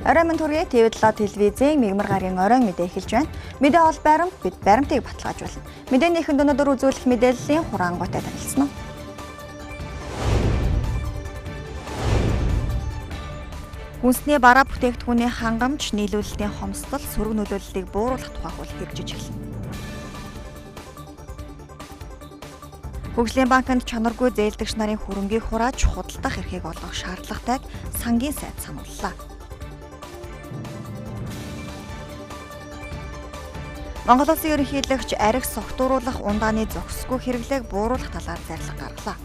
Орой минь төргий TV7 телевизийн мигмар гарын оройн мэдээ эхэлж байна. Мэдээ ол байрамт бид баримтыг баталгаажуулна. Мэдээнийхэн өнөөдөр үзүүлэх мэдээллийн хураангуйтай танилцсан нь. Хүнсний бараа бүтээгдэхүүний хангамж, нийлүүлэлтийн хомсдол, сөрөг нөлөөллийг бууруулах тухай хууль хэрэгжиж эхэлнэ. Хөгжлийн банкнд чанаргүй зээлдэгч нарын хөрөнгийг хурааж худалдах эрхийг олгох шаардлагатайг сангийн сайд санууллаа. Монгол Улсын ерөнхийлөгч архи согтууруулах ундааны зохисгүй хэрэглээг бууруулах талаар зарлага гаргалаа.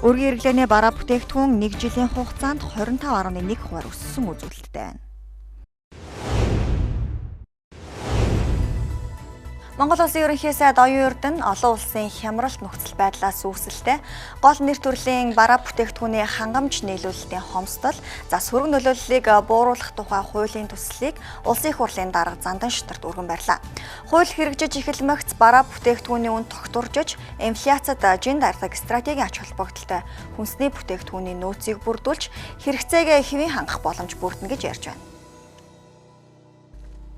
Өргөн хэрэглээний бараа бүтээгдэхүүн 1 жилийн хугацаанд 25.1% өссөн үзүүлэлттэй байна. Монгол Улсын ерөнхий сайд оюун эрдэнэ олон улсын хямралт нөхцөл байдлаас үүсэлтэй гол нэр төрлийн бараа бүтээгдэхүүний хангамж нийлүүлэлтийн хомсдол, сөрөг нөлөөллийг бууруулах тухай хуулийн төслийг улсын их хурлын дарга зандан шидарт өргөн барьлаа. Хууль хэрэгжиж эхэлмэгц бараа бүтээгдэхүүний үн тогтворжиж, инфляцид жин дардаг стратегийн ач холбогдолтой хүнсний бүтээгдэхүүний нөөцийг бүрдүүлж, хэрэгцээг хэвийн хангах боломж бүрдэнэ гэж ярьж байна.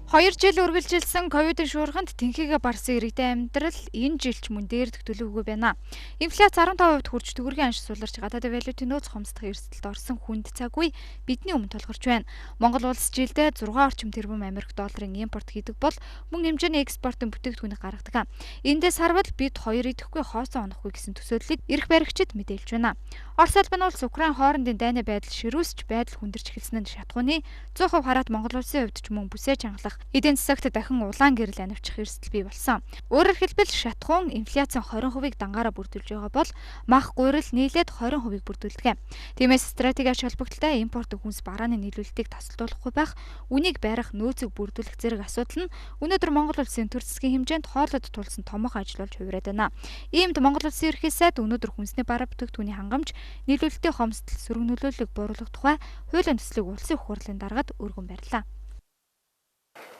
2 жил үргэлжилсэн ковидын шуурханд тэнхээгээ барсан иргэдийн амьдрал энэ жилч мөн дээрдэх төлөвгүй байна. Инфляц 15% хүрч төгрөгийн анш суларч гадаадын валютын нөөц хомсдох эрсдэлд орсон хүнд цаг үе бидний өмнө тулгарч байна. Монгол улс жилдээ 6 орчим тэрбум Америк долларын импорт хийдэг бол мөн хэмжээний экспортын бүтээгдэхүүнийг гаргадаг. Эндээс харвал бид 2 идэхгүй хоосон онохгүй гэсэн төсөөллийг эрх баригчид мэдээлж байна. Орос албан улс Украин хоорондын дайны байдал ширүүсч байдал хүндэрч эхэлсэн нь шатхууны 100% хараат Монгол улсын хувьд ч мөн бүсээ чангалах эдийн засагт дахин улаан гэрэл анивчих эрсдэл бий болсон. Өөрөөр хэлбэл шатхуун инфляцийн 20%-ийг дангаараа бүрдүүлж байгаа бол мах гурил нийлээд 20%-ийг бүрдүүлдэг. Тиймээс стратеги ач холбогдолтой импорт хүнс барааны нийлүүлэлтийг тасалдуулахгүй байх, үнийг барих, нөөцийг бүрдүүлэх зэрэг асуудал нь өнөөдөр Монгол улсын төр засгийн хэмжээнд хоолойд тулсан томоохон ажил болж хувираад байна. Иймд Монгол улсын ерхий сайд өнөөдөр хүнсний бараа бүтээгдэхүүний хангамж, нийлүүлэлтийн хомсдол, сөрөг нөлөөллийг бууруулах тухай хуулийн төслийг улсын их хурлын даргад өргөн барьлаа.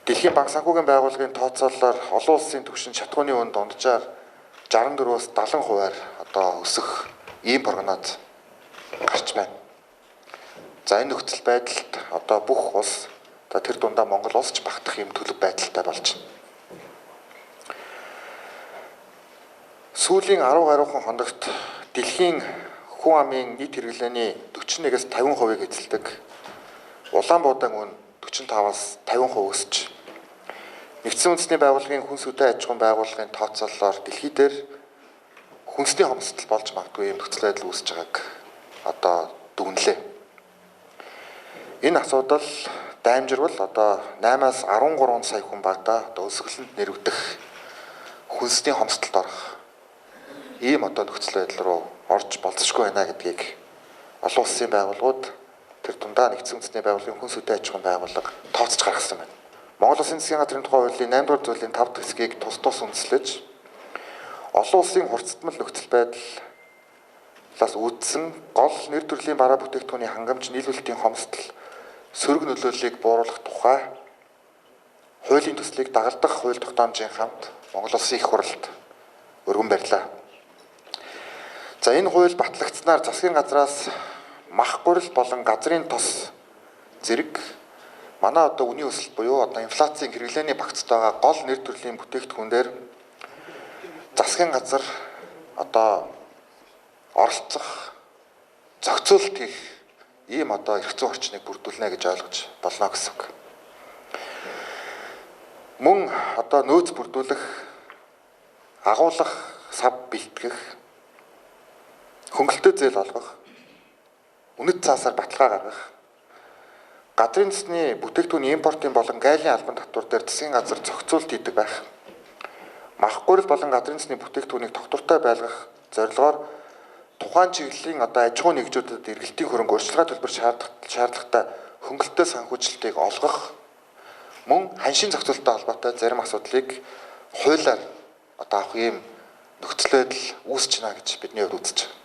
Дэлхийн банк санхүүгийн байгууллагын тооцоололоор олон улсын түвшинд шатхууны үн дунджаар 64-өөс 70% одоо өсөх ийм прогноз гарч байна. За энэ нөхцөл байдалд одоо бүх улс тэр дундаа Монгол улс ч багтах юм төлөв байдалтай болж байна. Сүүлийн 10 гаруйхан хоногт дэлхийн хүн амын нийт хэрэглээний 41-ээс 50%-ийг эзэлдэг улаан буудаан үн 45-аас 50% өсөж Нэгдсэн үндэсний байгууллагын хүнс хөдөө аж ахуйн байгууллагын тооцоололоор дэлхий дээр хүнсний хомсдол болж магадгүй юм нөхцөл байдал үүсэж байгааг одоо дүгнэлээ. Энэ асуудал даймжирвал одоо 8-аас 13 сая хүн багада одоо өсгөлөнд нэрвдэх хүнсний хомсдолд орох ийм одоо нөхцөл байдал руу орж болцсошгүй байна гэдгийг олон улсын байгууллагууд тэр дундаа Нэгдсэн үндэсний байгууллагын хүнс хөдөө аж ахуйн байгууллага тооцож гаргасан байна. Монгол Улсын засгийн газрын тухай хуулийн 8 дугаар зүйлийн 5 дахь хэсгийг тус үндэслэж олон улсын хурцтмал нөхцөл байдлаас үүдсэн гол нэр төрлийн бараа бүтээгдэхүүний хангамж, нийлүүлэлтийн хомсдол, сөрөг нөлөөллийг бууруулах тухай хуулийн төслийг дагалдах хууль тогтоомжийн хамт Монгол Улсын их хурлд өргөн барьлаа. За энэ хууль батлагдсанаар засгийн газраас мах гурил болон газрын тос зэрэг манай одоо үнийн өсөлт буюу одоо инфляцийн хэрэглээний багцд байгаа гол нэр төрлийн бүтээгдэхүүн дээр засгийн газар одоо оролцох, зохицуулалт хийх ийм одоо эрх зүйн орчныг бүрдүүлнэ гэж ойлгож болно гэсэн үг. Мөн одоо нөөц бүрдүүлэх, агуулгах, сав бэлтгэх, хөнгөлөлтөө зээл олгох, үнэт цаасаар баталгаа гаргах, газрын засгийн бүтээгдэхүүний импортын болон гайлын албан татвар дээр засгийн газар зохицуулалт хийдэг байх. Мах гурил болон газрын засгийн бүтээгдэхүүнийг тогтвортой байлгах зорилгоор тухайн чиглэлийн одоо аж ахуйн нэгжүүдэд эргэлтийн хөрөнгө урьдчилгаа төлбөр шаардлагатай хөнгөлөлтөө санхүүжилтийг олгох, мөн ханшийн зохицуулалттай холбоотой зарим асуудлыг хуулиар одоо авах ийм нөхцөл байдал үүсэж байна гэж бидний хувьд үзэж байна.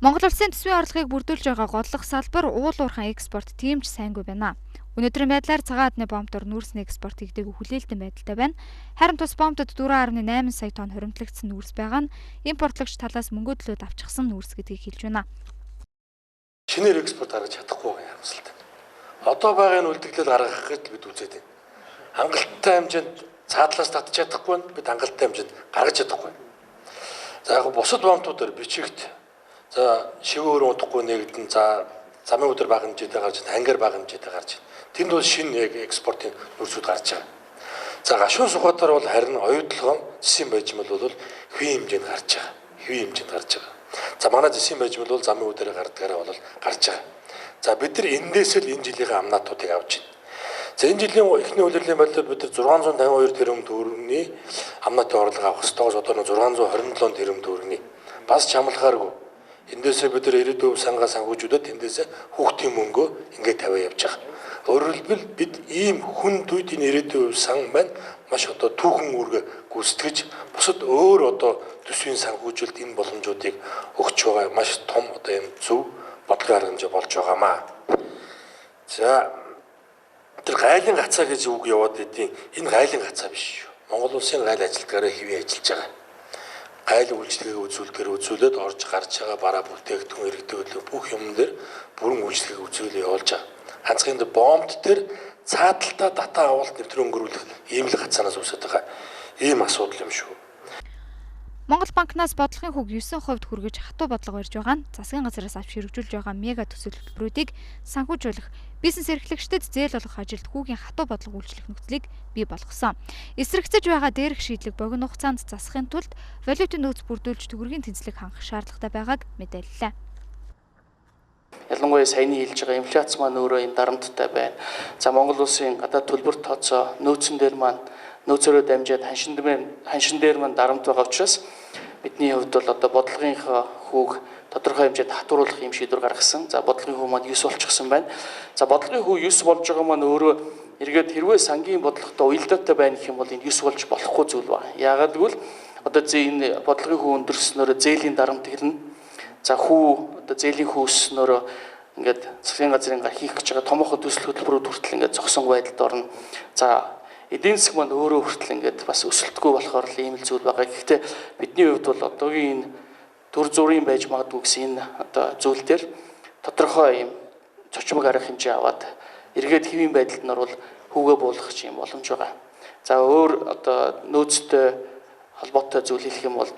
Монгол улсын төсвийн орлогыг бүрдүүлж байгаа голлох салбар уул уурхайн экспорт тийм ч сайнгүй байна. Өнөөдрийн байдлаар цагаан адны бомбтор нүүрсний экспорт хийгдээг хүлээлтэн байдалтай байна. Харин тус бомбтод 4.8 сая тонн хоримтлагдсан нүүрс байгаа нь импортлагч талаас мөнгө төлөөд авчихсан нүүрс гэдгийг хэлж байна. Шинээр экспорт гаргаж чадахгүй байгаа харамсалтай. Одоо байгааг нь үлдэгдэл гаргах гэж бид үзээд байна. Хангалттай хэмжээнд цаадлаас татж чадахгүй нь бид хангалттай хэмжээнд гаргаж чадахгүй. За яг бусад бомбтуудаар бичигт за шивээр удахгүй нэгдэн за замын өдөр бага хэмжээтэй гарч ангар бага хэмжээтэй гарч тэнд бол шинэ яг экспортын нөөцүүд гарч байгаа. За гашуун сухатаар бол харин оюутлогон зэсийн байжмал бол хөвийн хэмжээнд гарч байгаа. Хөвийн хэмжээнд гарч байгаа. За манай зэсийн байжмал бол замын өдрөөр гардгаараа бол гарч байгаа. За бид нар эндээс л энэ жилийн амнаатуудыг авч байна. За энэ жилийн эхний улирлын байдлаар бид нар 652 тэрбум төгрөгийн амнаатын орлого авах ёстойгоос одоо 627 тэрбум төгрөгийн бас чамлахааргүй. Эндээсээ бид нар ирээдүйн сангаа санхүүжүүдэд эндээсээ хүүхдийн мөнгөө ингээд тавиа явж байгаа. Өөрөөр хэлбэл бид ийм хүнд үед энэ ирээдүйн сан маань маш одоо түүхэн үүргээ гүйцэтгэж бусад өөр одоо төсвийн санхүүжилт энэ боломжуудыг өгч байгаа маш том одоо юм зөв бодлого арга болж байгаамаа. За тэр гайлын гацаа гэж үг яваад байдیں۔ Энэ гайлын гацаа биш шүү. Монгол улсын гайл ажилтгаараа хэвээ ажиллаж байгаа. Гайл үйлчлэгээ үзүүлээд орж гарч байгаа бараа бүтээгдэхүүн иргэдэг бүх юм дээр бүрэн үйлчлэгээ үзүүлээ явуулж байгаа. Ганцхан энэ бомбт тэр цааталтаа дата авалт нэвтрэн өнгөрүүлэх ийм л гацаанаас үүсэж байгаа ийм асуудал юм шүү. Монгол банкнаас бодлогын хөг 9% хүргэж хатуу бодлого барьж байгаа нь засгийн газраас авч хэрэгжүүлж байгаа мега төсөл хөтөлбөрүүдийг санхүүжүүлэх, бизнес эрхлэгчдэд зээл олгох ажилд хүүгийн хатуу бодлого үйлчлэх нөхцөлийг бий болгосон. Эсрэгцэж байгаа дээрх шийдлийг богино хугацаанд засахын тулд валютын нөөц бүрдүүлж төгрөгийн тэнцлэг хангах шаардлагатай байгааг мэдээллээ. Ялангуяа саяны хэлж байгаа инфляц маань өөрөө энэ дарамттай байна. За Монгол улсын гадаад төлбөр тооцоо нөөцөн дээр маань нөөцөөрөө дамжаад ханшин дээр маань дарамт байгаа учраас бидний хувьд бол одоо бодлогынхаа хүүг тодорхой хэмжээнд хатууруулах юм шийдвэр гаргасан. За бодлогын хүү маань 9 болчихсон байна. За бодлогын хүү 9 болж байгаа маань өөрөө эргээд хэрвээ сангийн бодлоготой уялдаатай байна гэх юм бол энэ 9 болж болохгүй зүйл байна. Яагаад гэвэл одоо энэ бодлогын хүү өндөрснөөр зээлийн дарамт хэлнэ. За хүү одоо зээлийн хүү өснөөр ингээд засгийн газрын хийх гэж байгаа томоохон төсөл хөтөлбөрүүд хүртэл ингээд зогсон байдалд орно. За эдийн засаг маань өөрөө хүртэл ингээд бас өсөлтгүй болохоор л ийм л зүйл байгаа. Гэхдээ бидний хувьд бол одоогийн энэ төр зүрийн байж магадгүй гэсэн энэ одоо зүйл дээр тодорхой ийм цочмог арга хэмжээ аваад эргээд хэвийн байдалд нар бол хүүгээ буулгах юм боломж байгаа. За өөр одоо нөөцтэй холбоотой зүйл хэлэх юм бол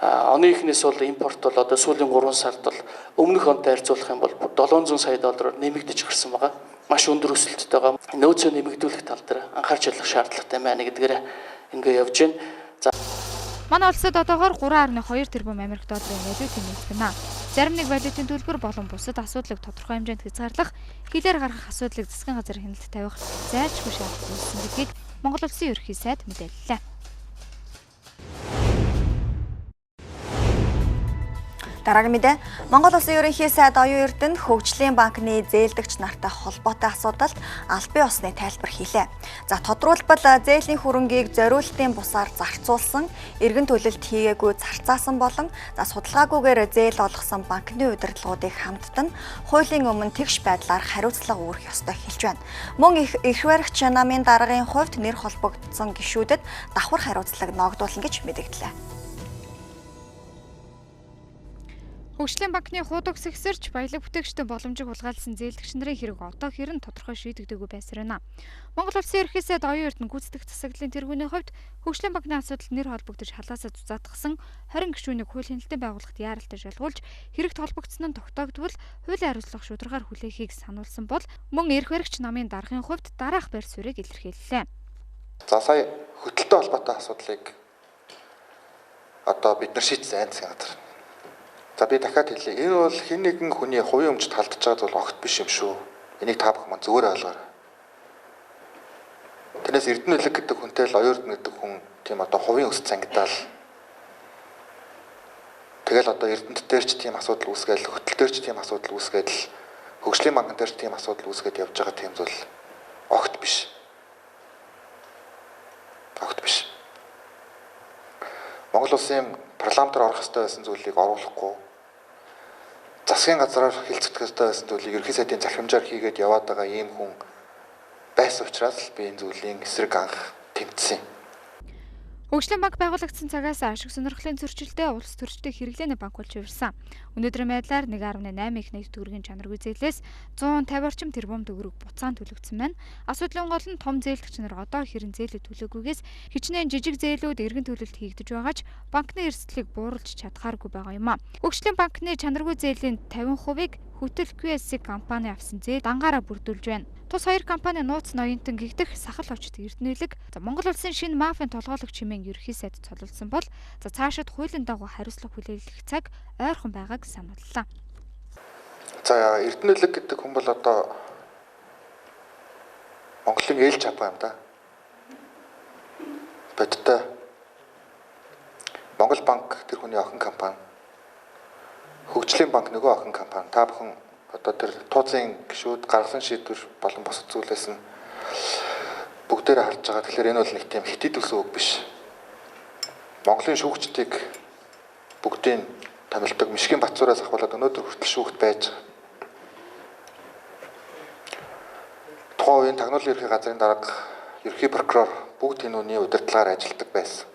оны эхнээс бол импорт бол одоо сүүлийн 3 сард бол өмнөх онтой харьцуулах юм бол $700 сая нэмэгдэж гарсан байгаа. Маш өндөр өсөлттэй байгаа. Нөөцөө нэмэгдүүлэх тал дээр анхаарч ялах шаардлагатай байна гэдгээр ингээ явж байна. За манай улсад одоогоор 3.2 тэрбум Америк долларын валют нэмэгдэж байна. Зарим нэг валютын төлбөр болон бусад асуудлыг тодорхой хэмжээнд хязгаарлах, хилээр гаргах асуудлыг засгийн газар хяналт тавих зайлшгүй шаардлага үүссэн гэдгийг Монгол улсын ерөнхий сайд мэдээллээ. Дараагийн мэдээ Монгол Улсын ерөнхий сайд оюун эрдэнэ хөгжлийн банкны зээлдэгч нартай холбоотой асуудалд албан ёсны тайлбар хийлээ. За тодруулбал зээлийн хөрөнгийг зориултын бусаар зарцуулсан, эргэн төлөлт хийгээгүй зарцаасан болон судалгаагүйгээр зээл олгосон банкны удирдлагуудыг хамттан хуулийн өмнө тэгш байдлаар хариуцлага үүрэх ёстой хэлж байна. Мөн эрх баригч намын даргын хувьд нэр холбогдсон гишүүдэд давхар хариуцлага ногдуулна гэж мэдэгдлээ. Хөгжлийн банкны хуудаг сэгсэрч баялаг бүтээгчдийн боломжийг хулгайлсан зээлдэгч нарын хэрэг одоо хэрэн тодорхой шийдэгдээгүй байсарна. Монгол Улсын ерөнхий сайд оюун эрдэнэ гүйцэтгэх засаглалын тэргүүний хувьд хөгжлийн банкны асуудалд нэр холбогдож халаасаа зузаатгсан 20 гишүүнийг хууль хяналтын байгууллагт яаралтай шалгуулж хэрэгт холбогдсон нь тогтоогдвол хуулийн хариуцлага шударгаар хүлээхийг сануулсан бол мөн эрх баригч намын даргын хувьд дараах байр суурийг илэрхийллээ. За сая хөдөлтөй холбоотой асуудлыг одоо бид нар шийдсэн засгийн газар. За би дахиад хэлье. Энэ бол хэн нэгэн хүний хувийн өмчт халдж байгаа зүйл огт биш юм шүү. Энийг та бүхэн маань зүгээр ойлгоорой. Тэрнээс Эрдэнэ үлэг гэдэг хүнтэй л оюун эрдэнэ гэдэг хүн тийм одоо хувийн өс цангидаал. Тэгэл одоо Эрдэнэт дээр ч тийм асуудал үүсгээл, хөтөл дээр ч тийм асуудал үүсгээл, хөгжлийн банкн дээр ч тийм асуудал үүсгээд явж байгаа тийм зүйл огт биш. Огт биш. Монгол улсын парламентаар орох ёстой байсан зүйлийг оруулахгүй, засгийн газраар хилцэгдэх ёстой байсан зүйлийг ерөнхий сайдын захирамжаар хийгээд яваад байгаа ийм хүн байсан учраас би энэ зүйлийн эсрэг анх тэмцсэн. Хөгжлийн банк байгуулагдсан цагаас ашиг сонирхлын зөрчилдөө улс төрчдөө хэрэглээний банк болж хувирсан. Өнөөдрийн байдлаар 1.8 их нийт төгрөгийн чанаргүй зээлээс 150 орчим тэрбум төгрөг буцаан төлөгдсөн байна. Асуудлын гол нь том зээлдэгч нар одоо хэрэн зээлээ төлөөгүйгээс хичнээн жижиг зээлүүд эргэн төлөлт хийгдэж байгаач банкны эрсдлийг бууруулж чадхааргүй байгаа юм а. Хөгжлийн банкны чанаргүй зээлийн 50%-ийг Хөтөл QSC компани авсан зээл дангаараа бүрдүүлж байна. Тус хоёр компани нууц ноёнтон гэгдэх сахал овчт эрдэнэлэг Монгол улсын шинэ мафийн толгойлогч хэмээн ерхий сайд цололсон бол цаашид хуулийн дагуу хариуцлага хүлээх цаг ойрхон байгааг санууллаа. За эрдэнэлэг гэдэг хүн бол одоо Монголын ээлж аваа юм да. Бодтой Монгол банк тэр хүний охин компани. Хөгжлийн банк нөгөө охин компани. Та бүхэн одоо тэр тууцын гишүүд гаргасан шийдвэр болон бусад зүйлээс нь бүгдээрээ харж байгаа. Тэгэхээр энэ бол нэг тийм хитидүүлсэн үг биш. Монголын шүүгчдийг бүгдийг томилдог Мишгийн Батцуураас ахуулаад өнөөдөр хүртэл шүүгт байж байгаа. Тухайн үеийн тагнуулын ерхий газрын дарга, ерхий прокурор бүгд энэ үний удирдлагаар ажилладаг байсан.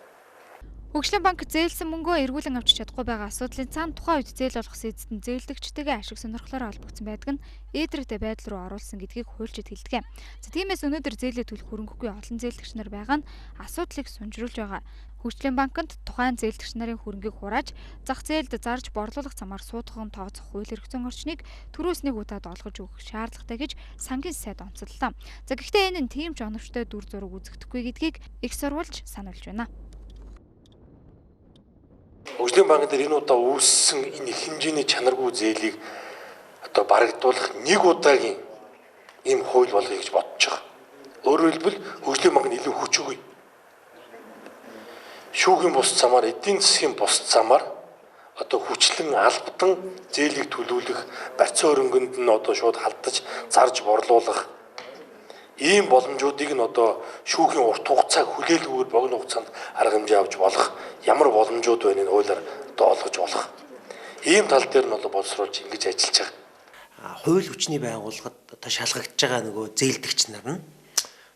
Хөгжлийн банк зээлсэн мөнгөө эргүүлэн авчиж чадахгүй байгаа асуудлын цаана тухайн үед зээл олох сэддэн зээлдэгчтэйгээ ашиг сонирхлоор холбогдсон байдаг нь эдрэгтэй байдал руу оруулсан гэдгийг хуульчид хэлдэг. За тиймээс өнөөдөр зээлээ төлөх хөрөнгөгүй олон зээлдэгч нар байгаа нь асуудлыг сунжруулж байгаа. Хөгжлийн банкнд тухайн зээлдэгч нарын хөрөнгийг хурааж зах зээлд зарж борлуулах замаар суудхан тооцох хууль эрх зүйн орчныг төрөөс нэг удаад олгож өгөх шаардлагатай гэж сангийн сайд онцоллоо. За гэхдээ энэ нь тийм ч оновчтой дүр зураг үзэгдэхгүй гэдгийг их сурвалж сануулж байна. Хөгжлийн банк дээр энэ удаа үүссэн энэ их хэмжээний чанаргүй зээлийг одоо барагдуулах нэг удаагийн ийм хууль болгоё гэж бодож байгаа. Өөрөөр хэлбэл хөгжлийн банк нь илүү хүчгүй. Шүүхийн бус замаар, эдийн засгийн бус замаар одоо хүчлэн албадан зээлийг төлөвлөх, барьцаа хөрөнгөнд нь одоо шууд халдаж, зарж борлуулах ийм боломжуудыг нь одоо шүүхийн урт хугацааг хүлээлгүйгээр богино хугацаанд арга хэмжээ авч болох ямар боломжууд байна энэ хуулиар одоо олгож болох. Ийм тал дээр нь бол боловсруулж ингэж ажиллаж байгаа. Хууль хүчний байгууллагад одоо шалгагдж байгаа нөгөө зээлдэгч нар нь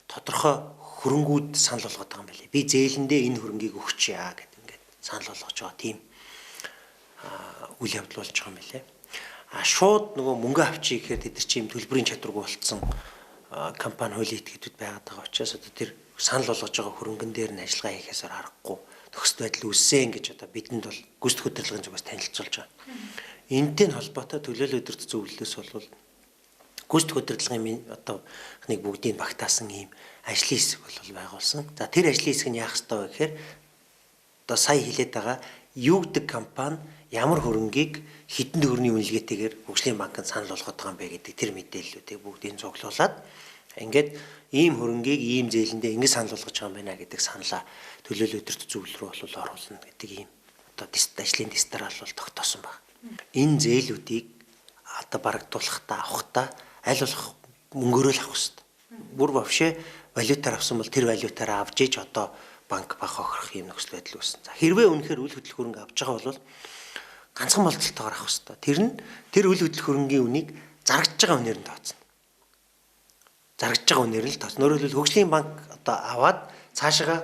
тодорхой хөрөнгүүд санал болгоод байгаа юм байна. Би зээлэндээ энэ хөрөнгийг өгч яа гэдэг ингээд санал болгож байгаа тийм үйл явдал болж байгаа юм байна. Шууд нөгөө мөнгө авчий гэхээр тэд нар чи юм төлбөрийн чадваргүй болцсон компани хуулийн этгээдүүд байгаад байгаа учраас одоо тэр санал болгож байгаа хөрөнгөн дээр нь ажиллагаа хийхээсээр аргагүй төгс байдал үүссэн гэж одоо бидэнд бол гүйцэтгэх удирдлагын зүгээс танилцуулж байгаа. Энэтэй холбоотой төлөөлөл удирдах зөвлөлөөс бол гүйцэтгэх удирдлагын одоо нэг бүгдийг багтаасан ийм ажлын хэсэг бол байгуулсан. За тэр ажлын хэсэг нь яах ёстой вэ гэхээр одоо сая хэлээд байгаа юу гэдэг компани ямар хөрөнгийг хэдэн төгрөгийн үнэлгээтэйгээр хөгжлийн банкнд санал болгоод байгаа юм бэ гэдэг тэр мэдээллүүдийг бүгдийг цуглуулад ингээд ийм хөрөнгийг ийм зээлэндээ ингэ санал болгож байгаа юм байна гэдэг саналаа төлөөлөл удирдах зөвлөл рүү бол оруулна гэдэг ийм одоо ажлын дистарал бол тогтоосон байна. Энэ зээлүүдийг одоо барагдуулахдаа авахдаа аль болох мөнгөөрөө л авах хэрэгтэй. Бүр бавшээ валютаар авсан бол тэр валютаараа авч иж одоо банк хохирох юм нөхцөл байдал үүснэ. За хэрвээ үнэхээр үл хөдлөх хөрөнгө авч байгаа бол ганцхан болцолтойгоор авах хэрэгтэй. Тэр нь тэр үл хөдлөх хөрөнгийн үнийг зарагдж байгаа үнээр нь тооцно. Зарагдж байгаа үнээр нь л тооцно. Өөрөөр хэлбэл хөгжлийн банк одоо аваад цаашаа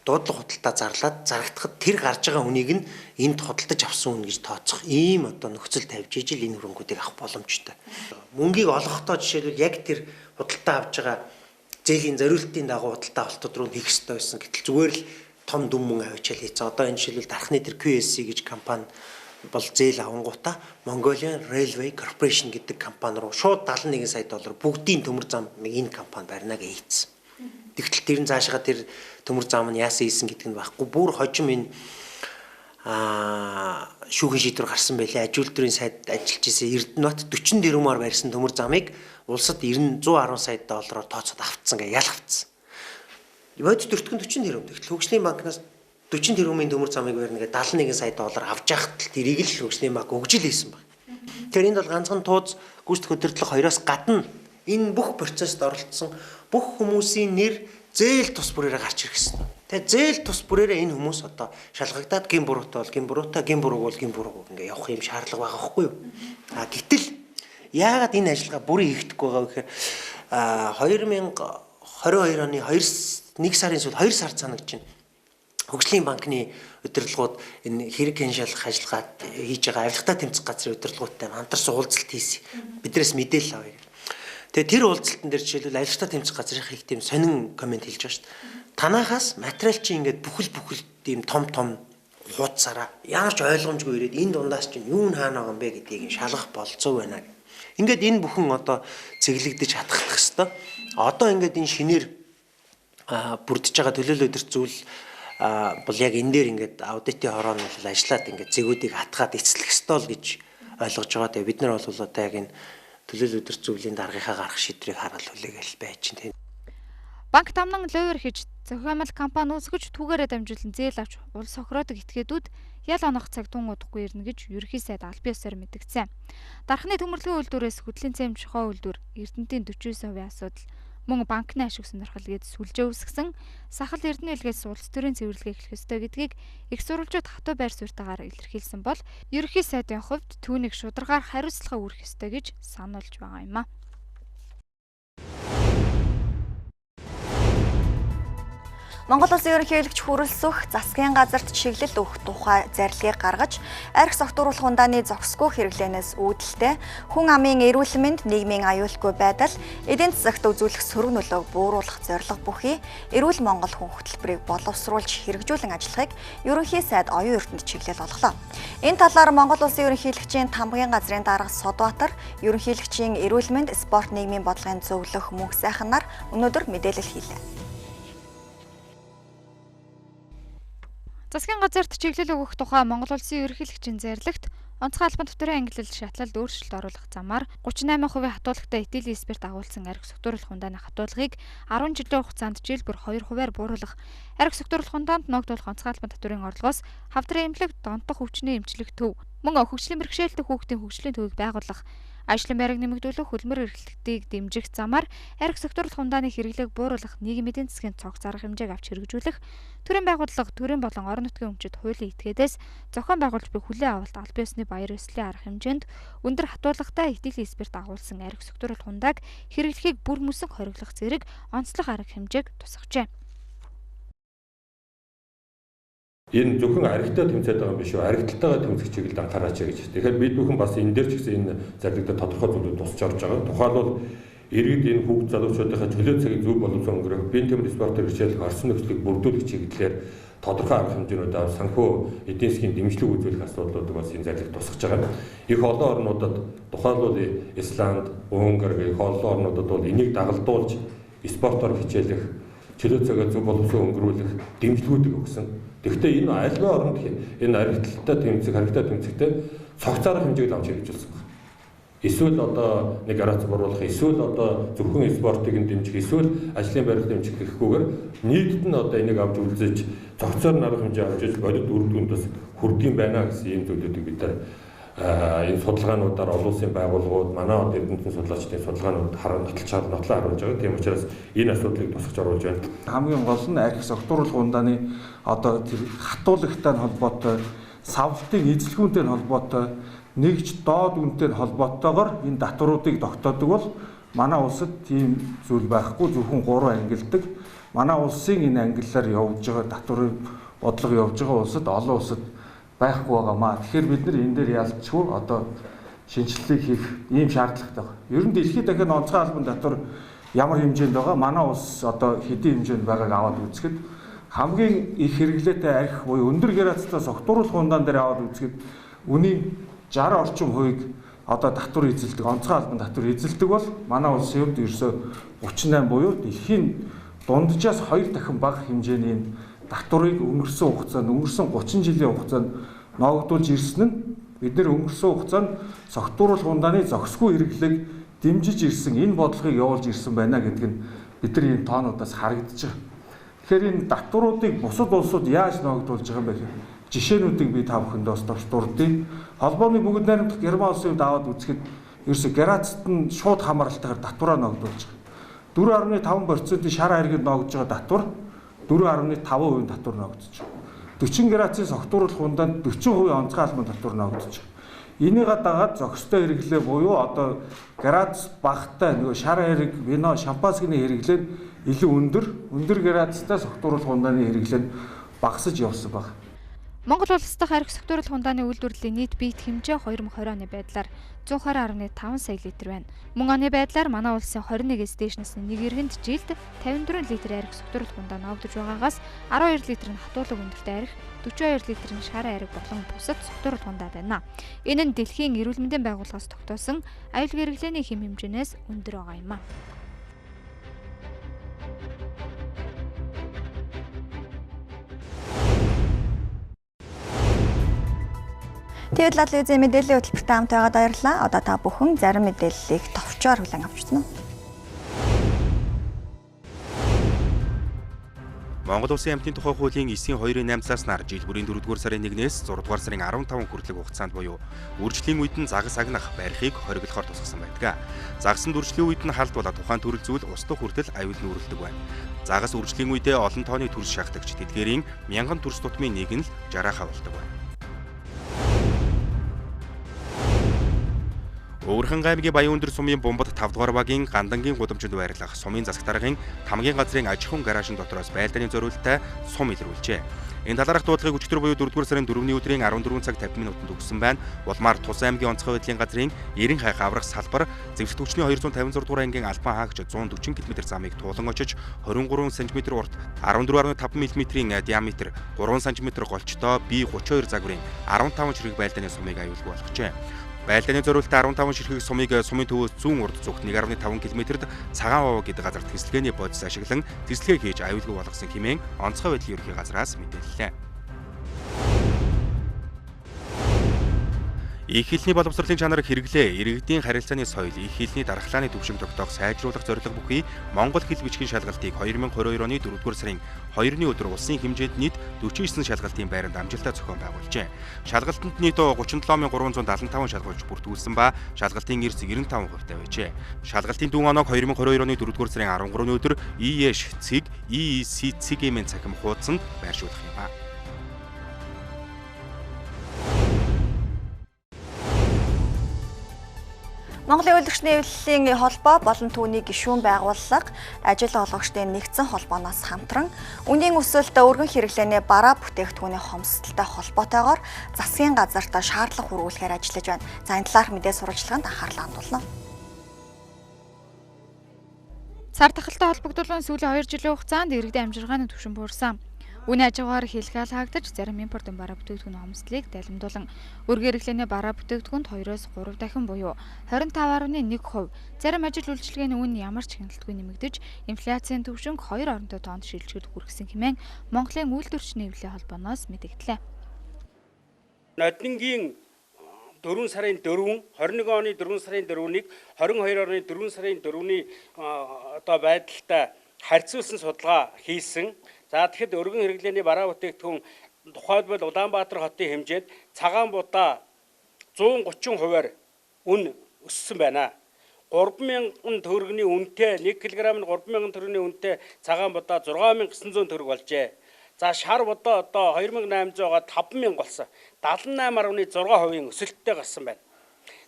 дуудлага худалдаа зарлаад зарагдахад тэр гарч байгаа үнийг нь энд худалдаж авсан үн гэж тооцох ийм одоо нөхцөл тавьж ижил энэ хөрөнгүүдийг авах боломжтой. Мөнгийг олгохдоо жишээлбэл яг тэр худалдаа авж байгаа зээлийн зориултын дагуу худалдаа олтод руу хийх ёстой байсан. Гэтэл зүгээр л том дүн мөн авчаал хийцээ. Одоо энэ жишээлбэл дархны тэр QSC гэж компани бол зээл авангуудаа Mongolian Railway Corporation гэдэг компани руу шууд 71 сая доллар бүгдийн төмөр зам энэ компани барина гэж хийцсэн. Тэгтэл тэр нь цаашаа тэр төмөр зам нь яасан ийсэн гэдэг нь байхгүй. Бүр хожим энэ шүүхийн шийдвэр гарсан байлээ. Аж үйлдвэрийн сайд ажиллаж исэн Эрдэнэт 40 тэрбумаар барьсан төмөр замыг улсад 110 сая доллараар тооцоод авцсан гэж ял авцсан. Бод 40 тэрбум. Тэгтэл хөгжлийн банкнаас 40 тэрбумын төмөр замыг барьна гэж 71 сая доллар авч яхад тэрийг л хөгжлийн банк өгжил хийсэн баг. Тэгэхээр энд бол ганцхан тууз гүйцэтгэх удирдлага хоёроос гадна энэ бүх процессд оролцсон бүх хүмүүсийн нэр зээл тус бүрээрээ гарч ирсэн. Тэгээ зээл тус бүрээрээ энэ хүмүүс одоо шалгагдаад гин буруутай бол гин буруутай, гин бурууг бол гин бурууг ингээ явах юм шаардлага байгаа байхгүй юу? Гэтэл яагаад энэ ажиллагаа бүрийн хийгдэхгүй байгаа вэ гэхээр 2020 22 оны 1 сарын сүүл 2 сар цаанагч байна. Хөгжлийн банкны удирдлагууд энэ хэрэг хяншилах ажиллагаат хийж байгаа авилгатай тэмцэх газрын удирдлагуудтай хамтарсан уулзалт хийсэн. Биднээс мэдээлэл авъя. Тэгээ тэр уулзалтан дээр жишээлбэл авилгатай тэмцэх газрын их тийм сонин комент хэлж байгаа шүү дээ. Танахаас материал чи ингээд бүхэл тийм том хуудасаараа ямар ч ойлгомжгүй ирээд энэ дундаас чинь юу хаана байгаа юм бэ гэдгийг шалгах болцоо байна. Ингээд энэ бүхэн одоо цэглэгдэж хатгалах хэвээр. Одоо ингээд энэ шинээр бүрдэж байгаа төлөөлөл өдөрт зүйл бол яг энэ дээр ингээд аудитын хороонд бол ажиллаад ингээд зэгүүдийг хатгаад эцэлэх ёстой л гэж ойлгож байгаа. Тэгээ бид нар бол одоо яг энэ төлөөлөл өдөрт зүйлийн даргийнхаа гарах шийдвэрийг хараал хүлээгээл байж чинь. Банк тамнан ловер хийж зохиомжтой компани үүсгэж түүгээрээ дамжуулан зээл авч улс хохироодог этгээдүүд ял онох цаг тун удахгүй ирнэ гэж ерөнхий сайд аль биесээр мэдгдсэн. Дархны төмөрлөгийн үйлдвэрээс хөдлийн цэм шохоо үйлдвэр Эрдэнэтийн 49% асуудал мөн банкны ашиг сонирхол гээд сүлжээ үүсгэсэн сахал эрдэнэ илгээс улс төрийн цэвэрлэгээ эхлэх ёстой гэдгийг их сурвалжууд хатуу байр суурьтайгаар илэрхийлсэн бол ерөнхий сайдын хувьд түүнийг шударгаар хариуцлага үүрэх ёстой гэж сануулж байгаа юм а. Монгол Улсын ерөнхийлөгч хүрэлцэх засгийн газарт чиглэл өгөх тухай зарлигийг гаргаж, арх согтууруулах ундааны зохисгүй хэрэглэнээс үүдэлтэй хүн амын эрүүл мэнд, нийгмийн аюулгүй байдал, эдийн засагт үзүүлэх сөрөг нөлөөг бууруулах зорилго бүхий эрүүл Монгол хүн хөтөлбөрийг боловсруулж хэрэгжүүлэн ажиллахыг ерөнхий сайд оюун эрдэнэт чиглэл олголоо. Энэ талаар Монгол Улсын ерөнхийлөгчийн тамгын газрын дарга Содбаатар, ерөнхийлөгчийн эрүүл мэнд, спорт нийгмийн бодлогын зөвлөх Мөнх сайхан нар өнөөдөр мэдээлэл хийлээ. Засгийн газарт чиглэл өгөх тухай Монгол Улсын ерөнхийлөгчийн зарлигт онцгой албан төвтөрийн ангиллал шатлалд өөрчлөлт оруулах замаар 38% хатуулагтай этилийн спирт агуулсан арх согтууруулах ундааны хатуулагыг 10 жилийн хугацаанд жил бүр 2%-аар бууруулах, арх согтууруулах ундаанд ногдуулах онцгой албан татврын орлогоос хавдрын эмнэлэг донтох өвчний эмчлэх төв, мөн хөгжлийн бэрхшээлтэй хүүхдийн хөгжлийн төвийг байгуулах, ажлын байрыг нэмэгдүүлэх, хөлмөр эрхлэлтийг дэмжих замаар арх согтууруулах ундааны хэрэглээг бууруулах, нийгмийн эдийн засгийн цогц арга хэмжээг авч хэрэгжүүлэх, төрийн байгууллага, төрийн болон орон нутгийн өмчөд хуулийн этгээдээс зохион байгуулж буй хүлээн авалт аль биесны баяр ёслолын арга хэмжээнд өндөр хатуулагтай этилийн спирт агуулсан арх согтууруулах ундааг хэрэглэхийг бүр мөсөн хориглох зэрэг онцлог арга хэмжээг тусгажээ. Энэ зөвхөн аригтай тэмцээд байгаа юм биш үү? Аригталтайгаа тэмцэх чиглэлд анхаараач гэж. Тэгэхээр бид бүхэн бас энэ дээр ч гэсэн энэ зарлагтад тодорхой зүйлүүд тусч орж байгаа. Тухайлбал иргэд энэ хүүхд залуучуудынхаа чөлөө цагийг зөв боловсон өнгөрөх, биеийн тэмдэг спортоор хичээлэх, орчин нөхцөлийг бүрдүүлэх чиглэлээр тодорхой арга хэмжээнүүдээр санхүү эдийн засгийн дэмжлэг үзүүлэх асуудлуудыг бас энэ зарлагт тусгаж байгаа. Их олон орнуудад тухайлбал Исланд, Унгар гэх олон орнуудад бол энийг дагалдуулж спортоор хичээлэх, чөлөө цагаа зөв боловсон өнгөрүүлэх дэмжлэгүүдийг өгсөн. Тэгэхдээ энэ альва оронд энэ аригталттай тэмцэх, харигтай тэмцэхтэй цогц арга хэмжээг авч хэрэгжүүлсэн байна. Эсвэл одоо нэг гарац боруулах, эсвэл одоо зөвхөн спортыг дэмжих, эсвэл ажлын байрыг дэмжих гэхгүйгээр нийтэд нь одоо энийг авч үлдээж цогцоор арга хэмжээ авч иж бодит үр дүндээс хүрдэм байна гэсэн ийм зүйлүүдийг бид нар энэ судалгаануудаар олон улсын байгууллагууд, манай од эрдэмтэн судлаачдын судалгаанууд нотлон харуулж байгаа. Тийм учраас энэ асуудлыг тусгаж оруулж байна. Хамгийн гол нь арх согтууруулах ундааны одоо тэр хатуулагтай холбоотой, савлтын эзлэгүүнтэй холбоотой, нэгж доод үнэтэй холбоотойгоор энэ татваруудыг тогтоодог бол манай улсад тийм зүйл байхгүй, зөвхөн 3 ангилдаг. Манай улсын энэ ангиллаар явж байгаа татврын бодлого явж байгаа улсад олон улсад байхгүй байгаамаа. Тэгэхээр бид нар энэ дээр ялцгүй одоо шинжилгээг хийх ийм шаардлагатай байна. Ер нь дэлхийд дахин онцгой албан татвар ямар хэмжээнд байгаа, манай улс одоо хэдийн хэмжээнд байгааг аваад үзэхэд хамгийн их хэрэглээтэй арх буюу өндөр градустай согтууруулах ундаан дээр аваад үзэхэд үнийн 60 орчим хувийг одоо татвар эзэлдэг, онцгой албан татвар эзэлдэг бол манай улсын хувьд ерөөсө 38 буюу дэлхийн дунджаас 2 дахин бага хэмжээний татварыг өнгөрсөн хугацаанд, өнгөрсөн 30 жилийн хугацаанд ногдуулж ирсэн нь бид нэр өнгөрсөн хугацаанд согтууруулах ундааны зохисгүй хэрэглээг дэмжиж ирсэн, энэ бодлогыг явуулж ирсэн байна гэдэг нь бидний энэ тоонуудаас харагдаж байгаа. Тэгэхээр энэ татваруудыг бусад улсууд яаж ногдуулж байгаа юм бэ гэхээр жишээнүүдийг би та бүхэндээ бас дурдъя. Холбооны бүгд найрамдах Герман улсын хувьд аваад үзэхэд ерөөсө градусд нь шууд хамааралтайгаар татвараа ногдуулж байгаа. 4.5% шар харигд ногдож байгаа татвар 4.5% татвар ногдож байгаа. 40 градусын согтууруулах ундаанд 40% онцгой албан татвар ногдож байгаа. Энийг дагаад зохистой хэрэглээ буюу одоо градус багтай нөгөө шар хариг, вино, шампанскины хэрэглээ илүү өндөр градустай согтууруулах ундааны хэрэглээ нь багасж явсан баг. Монгол улс дахь архи согтууруулах ундааны үйлдвэрлэлийн нийт биет хэмжээ 2020 оны байдлаар 120.5 сая литр байна. Мөн оны байдлаар манай улсын 21 стейшнээс нэг иргэнд жилд 54 литр архи согтууруулах ундаа новдож байгаагаас 12 литр нь хатуулаг өндөртэй архи, 42 литр нь шараа архи болон бусад согтууруулах ундаа байна. Энэ нь дэлхийн эрүүл мэндийн байгууллагаас тогтоосон аюулгүй хэрэглээний хэм хэмжээнээс өндөр байгаа юм а. Тэгээд телевизийн мэдээллийн хөтөлбөртэй хамт байгаад баярлалаа. Одоо та бүхэн зарим мэдээллийг товчоор хүлээн авч байна уу? Монгол Улсын амьтны тухай хуулийн 9-2-8 заснаар жил бүрийн 4-р сарын 1-ээс 6-р сарын 15 хүртэлх хугацаанд буюу үржлийн үед нь загас агнах барихыг хориглохоор тусгасан байдаг. Загасанд үржлийн үед нь халдвал тухайн төрөл зүйл устдах хүртэл аюул нүүрэлдэг байна. Загас үржлийн үедээ олон тооны төрс шахтагч тэдгээрийн 1000 төрс тутмын нэг нь л жараахаа болдог байна. Өвөрхөн аймгийн Баян-Өндөр сумын Бумбад 5 дугаар багийн Гандангийн гудамжинд байрлах сумын засаг даргын тамгийн газрын аж ахуйн гаражин дотроос байлдааны зориулалтаа сум илрүүлжээ. Энэ талаарх дуудлагыг өчигдөр буюу 4-р сарын 4-ний өдрийн 14 цаг 50 минутанд өгсөн байна. Улмаар Тус аймгийн онцгой байдлын газрын 90 хайх аврах салбар зэвсэг түвшний 256 дугаар ангийн Албан хаагч 140 км замыг туулан очиж 23 см урт 14.5 мм-ийн диаметр 3 см голчтой B32 загварын 15 ширхэг байлдааны сумыг аюулгүй болгожээ. Байлдааны зориулалтаа 15 ширхэг сумыг сумын төвөөс зүүн урд зүгт 1.5 км-д Цагаан Овоо гэдэг газар тэсэлгээний бодис ашиглан тэсэлгээ хийж аюулгүй болгосон хэмээн онцгой байдлын ерөнхий газраас мэдээллээ. Их хэлний боловсролын чанарыг хэрэглээ, иргэдийн харилцааны соёл, их хэлний дархлааны түвшинг тогтоох сайжруулах зорилго бүхий Монгол хэл бичгийн шалгалтыг 2022 оны 4-р сарын 2-ны өдөр улсын хэмжээнд нийт 49 шалгалтын байранд амжилттай зохион байгуулжээ. Шалгалтанд нийт 37375 шалгуулж бүртгүүлсэн ба шалгалтын эрс 95% байжээ. Шалгалтын дүүн оног 2022 оны 4-р сарын 13-ны өдөр ИЕШ цэг, ИИС цэгийн цахим хуудсанд байршуулах юм ба. Монголын үйлдвэрчний эвлэлийн холбоо болон түүний гишүүн байгууллага ажил олгогчдын нэгдсэн холбооноос хамтран үнийн өсөлт өргөн хэрэглээний бараа бүтээгдэхүүний хомсдолтой холбоотойгоор засгийн газарт шаардлага хүргүүлэхээр ажиллаж байна. За энэ талаарх мэдээ сурвалжлаганд анхаарлаа хандуулна. Цар тахалтай холбогдуулан сүүлийн 2 жилийн хугацаанд иргэдийн амжиргааны түвшин буурсан. Үнэ аж ахуйн хэлхэл хаагдаж зарим импортын бараа бүтээгдэхүүний хомсдлыг далимдуулан өргөн хэрэглээний бараа бүтээгдэхүүнд 2-оос 3 дахин буюу 25.1%, зарим ажил үйлчилгээний үн ямар ч хяналтгүй нэмэгдэж, инфляцийн түвшинг 2 оронтой тоонд шилжихэд хүргэсэн хэмээн Монголын үйлдвэрчний эвлэлийн холбооноос мэдэгдлээ. Нодингийн 4 сарын 4, 21 оны 4 сарын 4-ийг 22 оны 4 сарын 4-ний одоо байдалтай харьцуулсан судалгаа хийсэн. За тэгэхэд өргөн хэрэглээний бараа бүтээгдэхүүн тухайлбал Улаанбаатар хотын хэмжээнд цагаан будаа 130%-аар үн өссөн байна. 3000 төгрөгийн үнэтэй 1 кг нь 3000 төгрөгийн үнэтэй цагаан будаа 6900 төгрөг болжээ. За шар будаа одоо 2800-га 5000 болсон. 78.6% өсөлттэй гарсан байна.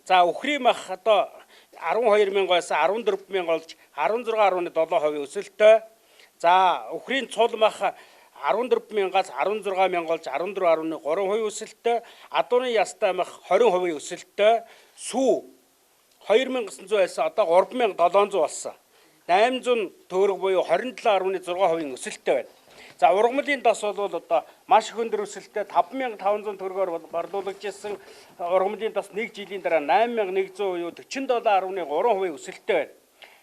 За үхрийн мах одоо 12000-аас 14000 болж 16.7% өсөлттэй. За үхрийн цул мах 14000-аас 16000 болж 14.3% өсөлттэй. Адууны ястай мах 20% өсөлттэй. Сүү 2900-аас одоо 3700 болсон. 800 төгрөг буюу 27.6% өсөлттэй байна. За ургамлын тос бол одоо маш их өндөр өсөлттэй 5500 төгрөгөөр борлуулагдсан. Ургамлын тос 1 жилийн дараа 8100 буюу 47.3% өсөлттэй байна.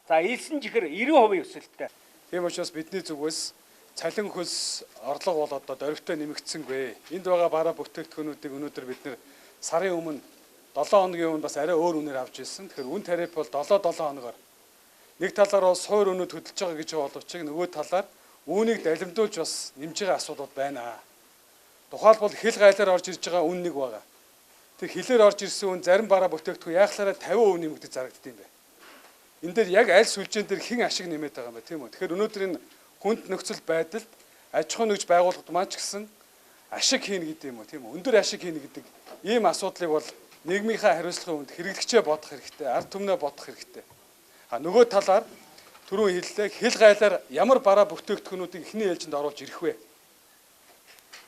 За элсэн чихэр 90% өсөлттэй. Тийм учраас бидний зүгээс цалин хөлс орлого бол одоо дөрвтэй нэмэгдсэнгүй. Энд байгаа бараа бүтээгдэхүүнүүдийг өнөөдөр бид нэр сарын өмнө 7 хоногийн өмнө бас арай өөр үнээр авч ирсэн. Тэгэхээр үн тариф бол 7 хоногоор нэг талаар бол суур өнөд хөдөлж байгаа гэж боловч нөгөө талаар үүнийг далимдуулж бас нэмж байгаа асуудал байна. Тухайлбал хил гайлаар орж ирж байгаа үн нэг байгаа. Тэр хилээр орж ирсэн үн зарим бараа бүтээгдэхүүн яахлаараа 50% нэмэгдэж зарагддаг юм бэ. Энд дээр яг аль сүлжээн дээр хэн ашиг нэмээд байгаа юм бэ тийм үү? Тэгэхээр өнөөдөр энэ хүнд нөхцөл байдалд аж ахуйн нэгж байгууллагад маань ч гэсэн ашиг хийнэ гэдэг юм уу тийм үү? Өндөр ашиг хийнэ гэдэг ийм асуудлыг бол нийгмийнхаа хариуцлагын үнд хэрэглэгчээ бодох хэрэгтэй, ард түмнээ бодох хэрэгтэй. А нөгөө талаар түрүүн хэллээ хэл гайлаар ямар бараа бүтээгдэхүүнүүдийг эхний ээлжинд оруулж ирэх вэ?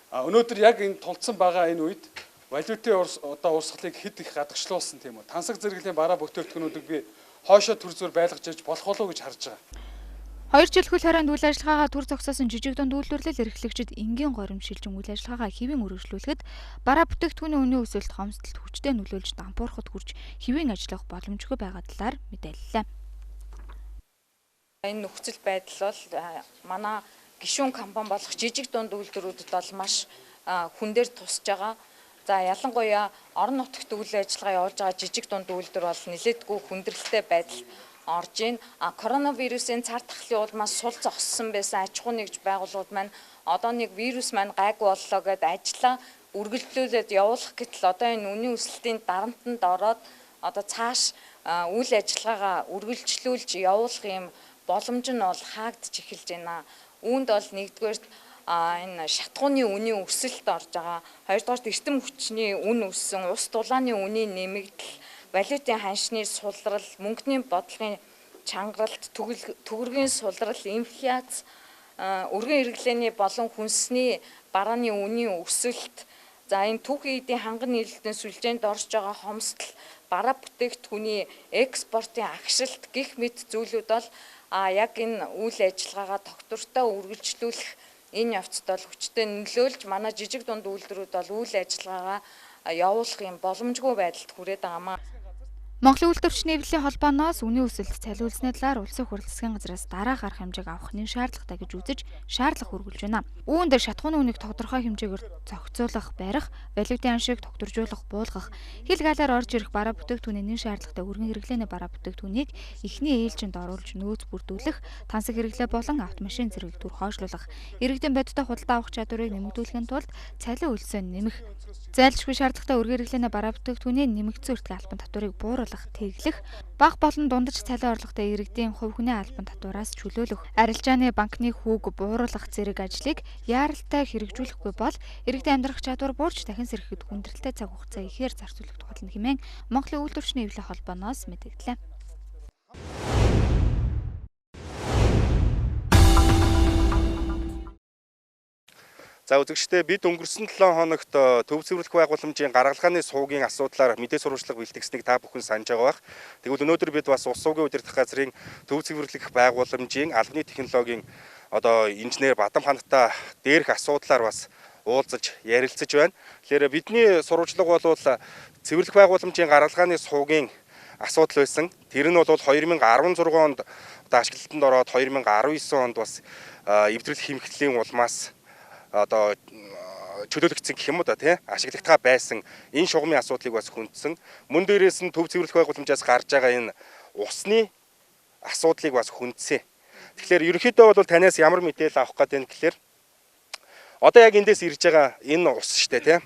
Өнөөдөр яг энэ тулцсан байгаа энэ үед валютын урсгалыг хэд их гадагшлуулсан тийм үү? Тансаг зэрэглэлийн бараа бүтээгдэхүүнүүдийг би хоошоо төр зур байлгаж иж болох болов гэж харж байгаа. 2 жил хөл хорионд үйл ажиллагаагаа түр зогсоосон жижиг дунд үйлдвэрлэл эрхлэгчид энгийн горимшилжин үйл ажиллагаагаа хэвийн үргэлжлүүлэхэд бараа бүтээгдэхүүний үнийн өсөлт хомсдолд хүчтэй нөлөөлж дампуурахад хүрч хэвийн ажиллах боломжгүй байгаа талаар мэдээллээ. Энэ нөхцөл байдал бол манай гишүүн компани болох жижиг дунд үйлдвэрүүдэд бол маш хүн дээр тусж байгаа. За ялангуяа орон нутагт үйл ажиллагаа явуулж байгаа жижиг дунд үйлдвэр бол нэлээдгүй хүндрэлтэй байдал орж ийн. Коронавирусын цар тахлын улмаас сул зогссон байсан аж ахуй нэгж байгууллагууд маань одоо нэг вирус маань гайгүй боллоо гэд ажиллаа үргэлжлүүлээд явуулах гэтэл одоо энэ үнийн өсөлтийн дарамтанд ороод одоо цааш үйл ажиллагаагаа үргэлжлүүлж явуулах юм боломж нь бол хаагдж эхэлж байна. Үүнд бол нэгдүгээр энэ шатгууны үнийн өсөлт орж байгаа. Хоёрдугаар эрдэм хүчний үн өссөн, ус дулааны үнийн нэмэгдэл, валютын ханшны сулрал, мөнгөний бодлогын чангаралт, төгрөгийн сулрал, инфляц, өргөн хэрэглээний болон хүнсний барааны үнийн өсөлт, за энэ түүхийн эдийн ханган нийлэлтийн сүлжээнд орж байгаа хомсдол, бараа бүтээгдэхүүний экспортын агшилт гэх мэт зүйлүүд бол яг энэ үйл ажиллагаагаа тогтвортой үргэлжлүүлэх энэ явцад бол хүчтэй нөлөөлж манай жижиг дунд үйлдвэрүүд бол үйл ажиллагаагаа явуулах юм боломжгүй байдалд хүрээд байгаамаа. Монголын үйлдвэрчний эвлэлийн холбооноос үнийн өсөлт цалиулсны талаар улсын хурал засгийн газраас дараа гарах хэмжээг авах нэн шаардлагатай гэж үзэж шаардлага хүргүүлж байна. Үүнд шатхууны үнийг тодорхой хэмжээгээр зохицуулах, барих, валютын аншийг тогтворжуулах, буулгах, хил гаалаар орж ирэх бараа бүтээгдэхүүний нэн шаардлагатай өргөн хэрэглээний бараа бүтээгдэхүүнийг эхний ээлжинд оруулж нөөц бүрдүүлэх, тансаг хэрэглээ болон автомашин зэрэг төр хойшлуулах, иргэдийн бодиттой худалдаа авах чадварыг нэмэгдүүлэхийн тулд цалин хөлсөө нэмэх, зайлшгүй шаардлагатай өргөн хэрэглээний бараа бүтээгдэхүүний нэмэгдсэн өртгөө албан татварыг бууруулах, тэглэх, бага болон дундаж цалин орлоготой иргэдийн хувь хүний албан татвараас чөлөөлөх, арилжааны банкны хүүг бууруулах зэрэг ажлыг яаралтай хэрэгжүүлэхгүй бол иргэдийн амьдрах чадвар буурч дахин сэрхэхэд хүндрэлтэй цаг хугацаа ихээр зарцуулах тохиолдно хэмээн Монголын үйлдвэрчний эвлэлийн холбооноос мэдэгдлээ. За үзэгчдээ бид өнгөрсөн 7 хоногт төв цэвэрлэх байгууламжийн гаргалгааны суугийн асуудлаар мэдээ сурвалжлага бэлтгэснэг та бүхэн санаж байгаа бах. Тэгвэл өнөөдөр бид бас Улс суугийн удирдах газрын төв цэвэрлэх байгууламжийн албаны технологийн инженер Бадам хантай дээрх асуудлаар бас уулзаж ярилцаж байна. Тэгэхээр бидний сурвалжлага бол цэвэрлэх байгууламжийн гаргалгааны суугийн асуудал байсан. Тэр нь бол 2016 онд ашиглалтанд ороод 2019 онд бас эвдрэл хэмхлийн улмаас чөлөөлөгдсөн гэх юм уу да тий ашиглагтаа байсан энэ шугамын асуудлыг бас хүндсэн. Мөн дээрээс нь төв цэвэрлэх байгууламжаас гарч байгаа энэ усны асуудлыг бас хүндсэн. Тэгэхээр ерөнхийдөө бол танаас ямар мэдээлэл авах гэдэг нь гэхээр одоо яг эндээс ирж байгаа энэ ус шүү дээ тий.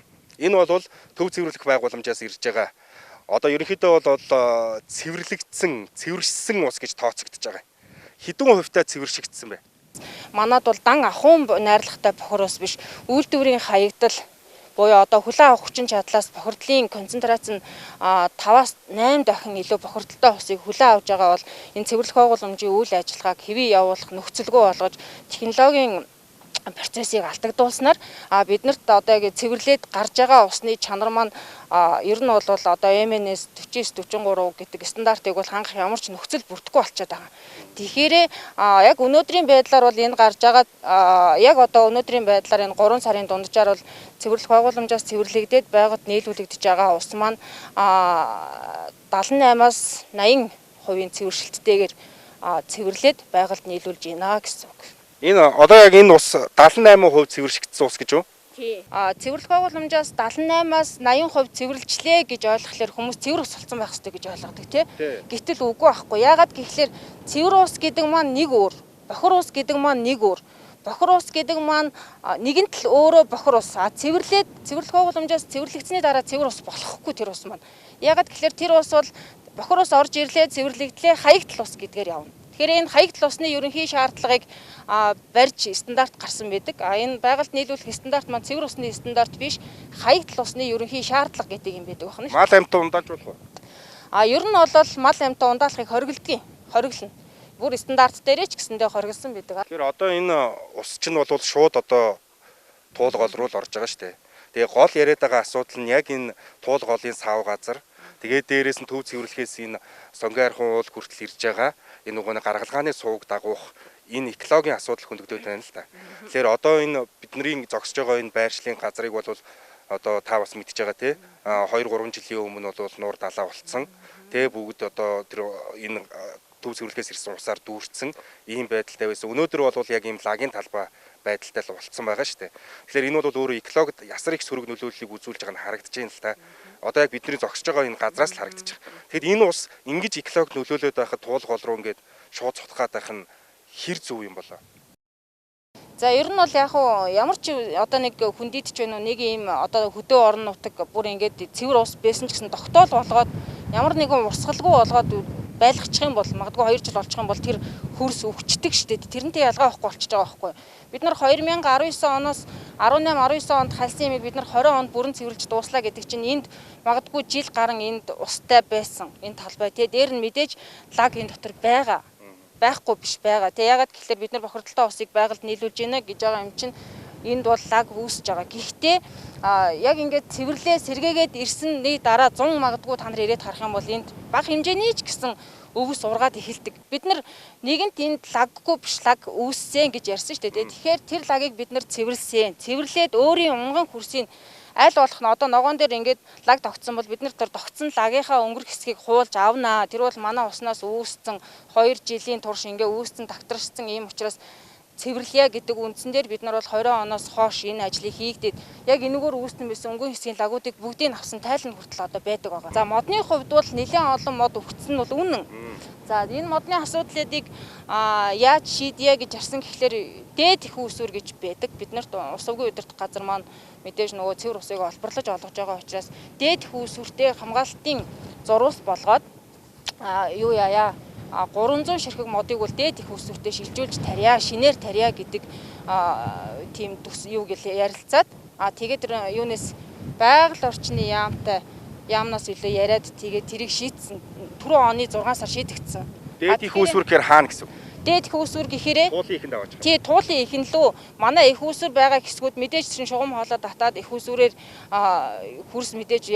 Энэ бол төв цэвэрлэх байгууламжаас ирж байгаа. Одоо ерөнхийдөө бол цэвэршсэн ус гэж тооцогдож байгаа. Хэдэн хувьтай цэвэршигдсэн бэ? Манад бол дан ахуйн найрлагатай бохор ус биш, үйлдвэрийн хаягдал буюу одоо хүлээн авах хүчин чадлаас бохирдлын концентрац нь 5-8 дахин илүү бохирдолтой усыг хүлээн авч байгаа бол энэ цэвэрлэх байгууламжийн үйл ажиллагааг хэвээ явуулах нөхцөлгүй болгож технологийн процессыг алдагдуулснаар биднэрт одоо яг цэвэрлээд гарч байгаа усны чанар маань ер нь бол одоо MNS 49-43 гэдэг стандартыг бол хангах ямар ч нөхцөл бүрдэхгүй болчиход байгаа. Тэгэхээр яг өнөөдрийн байдлаар бол энэ гарч байгаа яг одоо өнөөдрийн байдлаар энэ 3 сарын дунджаар бол цэвэрлэх байгууламжаас цэвэрлэгдээд байгаад нийлүүлэгдэж байгаа ус маань 78-аас 80% цэвэршилттэйгээр цэвэрлээд байгальд нийлүүлж байна гэсэн үг. Энэ одоо яг энэ ус 78% цэвэршигдсэн ус гэж үү? Тий. Цэвэрлэх байгууламжаас 78-аас 80% цэвэрлжлээ гэж ойлгохлоор хүмүүс цэвэр ус болсон байх ёстой гэж ойлгодог тий. Гэтэл үгүй байхгүй. Яагаад гэхлээр цэвэр ус гэдэг маань нэг өөр, бохир ус гэдэг маань нэг өөр. Бохир ус гэдэг маань нэгэнт л өөрөө бохир ус. Цэвэрлэх байгууламжаас цэвэрлэгдсэний дараа цэвэр ус болохгүй тэр ус маань. Яагаад гэхлээр тэр ус бол бохир ус орж ирлээ, цэвэрлэгдлээ, хаягдл ус гэдгээр явна. Тэгэхээр энэ хаягдл усны ерөнхий шаардлагыг барьж стандарт гарсан байдаг. Энэ байгальд нийлүүлэх стандарт маань цэвэр усны стандарт биш, хаягдл усны ерөнхий шаардлага гэдэг юм байдаг байна. Мал амьтаа ундааж болох уу? Ер нь бол мал амьтаа ундаалахыг хориглоно. бүр стандарт дээрээ ч гэсэндээ хоригдсан байдаг. Тэгэхээр одоо энэ ус чинь бол шууд одоо туулгол руу л орж байгаа шүү дээ. Тэгээ гол яриад байгаа асуудал нь яг энэ туулголын сав газар. Тэгээд дээрээс нь төв цэвэрлэхээс энэ сонгойрхон уул хүртэл ирж байгаа. Энэ нөгөө гаргалгааны сууг дагуух энэ экологийн асуудал хөндөгдөд байна л та. Тэгэхээр одоо энэ бидний зогсож байгаа энэ байршлын газрыг бол одоо та бас мэдж байгаа тий. 2-3 жилийн өмнө бол нуур далаа болцсон. Тэгээ бүгд одоо тэр энэ төв цэвэрлэхээс ирсэн усаар дүүрсэн ийм байдалтай байсан. Өнөөдөр бол яг ийм лагийн талбай байдалтай л болцсон байгаа шүү дээ. Тэгэхээр энэ бол өөрөө экологид ясар их сөрөг нөлөөллийг үзүүлж байгаа нь харагдаж байна л та. Одоо яг бидний зогсож байгаа энэ газраас л харагдаж байгаа. Тэгэхэд энэ ус ингэж экологид нөлөөлөд байхад туулгол руу ингээд шууд цутгаад байх нь хэр зөв юм болоо. За ер нь бол яг уу ямар ч одоо нэг хүндийдч байна уу нэг ийм одоо хөдөө орон нутаг бүр ингээд цэвэр ус байсан ч гэсэн тогтоол болгоод ямар нэгэн урсгалгүй болгоод байлгачих юм бол магадгүй 2 жил болчих юм бол тэр хөрс өвчтөг штэ. Тэрнтэй ялгаа авахгүй болчихж байгаа байхгүй. Бид нар 2019 оноос 18-19 онд хальсан юмыг бид нар 20 онд бүрэн цэвэрлж дууслаа гэдэг чинь энд магадгүй жил гарan энд устай байсан энэ талбай тий дээр нь мэдээж лаг энэ дотор байгаа. Байхгүй биш байгаа. Тэг ягаад гэхээр бид нар бохирдолтой усыг байгальд нийлүүлж гинэ гэж байгаа юм чинь энд бол лаг үүсэж байгаа. Гэхдээ яг ингээд цэвэрлээ сэргээгээд ирсэнний дараа 100 магадгүй та нар ирээд харах юм бол энд бага хэмжээний ч гэсэн өвс ургаад эхэлдэг. Бид нар нэгэнт энд лаггүй биш лаг үүссэн гэж ярьсан шүү дээ. Тэгэхээр тэр лагийг бид нар цэвэрлсэн. Цэвэрлээд өөрийн унган хөрсийг аль болох нь одоо ногоон дээр ингээд лаг тогтсон бол бид нар тэр тогтсон лагийнхаа өнгөрөх хэсгийг хуулж авнаа. Тэр бол манай уснаас үүссэн 2 жилийн турш ингээд үүссэн тагтаршсан юм учраас цэвэрлэе гэдэг үндсэн дээр бид нар бол 20 оноос хойш энэ ажлыг хийгдээд яг энэгээр үүссэн байсан өнгөн хэсгийн лагуудыг бүгдийг авсан тайлан хүртэл одоо байдаг байгаа. За модны хувьд бол нэлээд олон мод өгцсөн нь бол үнэн. За энэ модны асуудлуудыг яаж шийдье гэж арсан гэхлээр дээд их усүр гэж байдаг. Бид нарт усавгүй удирдах газар маань мэдээж нөгөө цэвэр усыг олборлож олгож байгаа учраас дээд их усүртэй хамгаалтын зурвас болгоод юу яая 300 ширхэг модыг бол дээд их усүртэй шилжүүлж тарья, шинээр тарья гэдэг тийм юу гэл ярилцаад тэгээд юунес байгаль орчны яамнаас илүү яриад тэгээд тэрийг шийдсэн. Түрүү оны 6 сар шийдэгдсэн. Дээд их усүр гэхээр хаана гэсэн үг? Дээд их усүр гэхээрээ туулын ихэнд аваач. Тий, туулын ихэн лөө манай их усүр байгаа хэсгүүд мэдээж чинь шугам хоолоо татаад их усүрээр хөрс мэдээж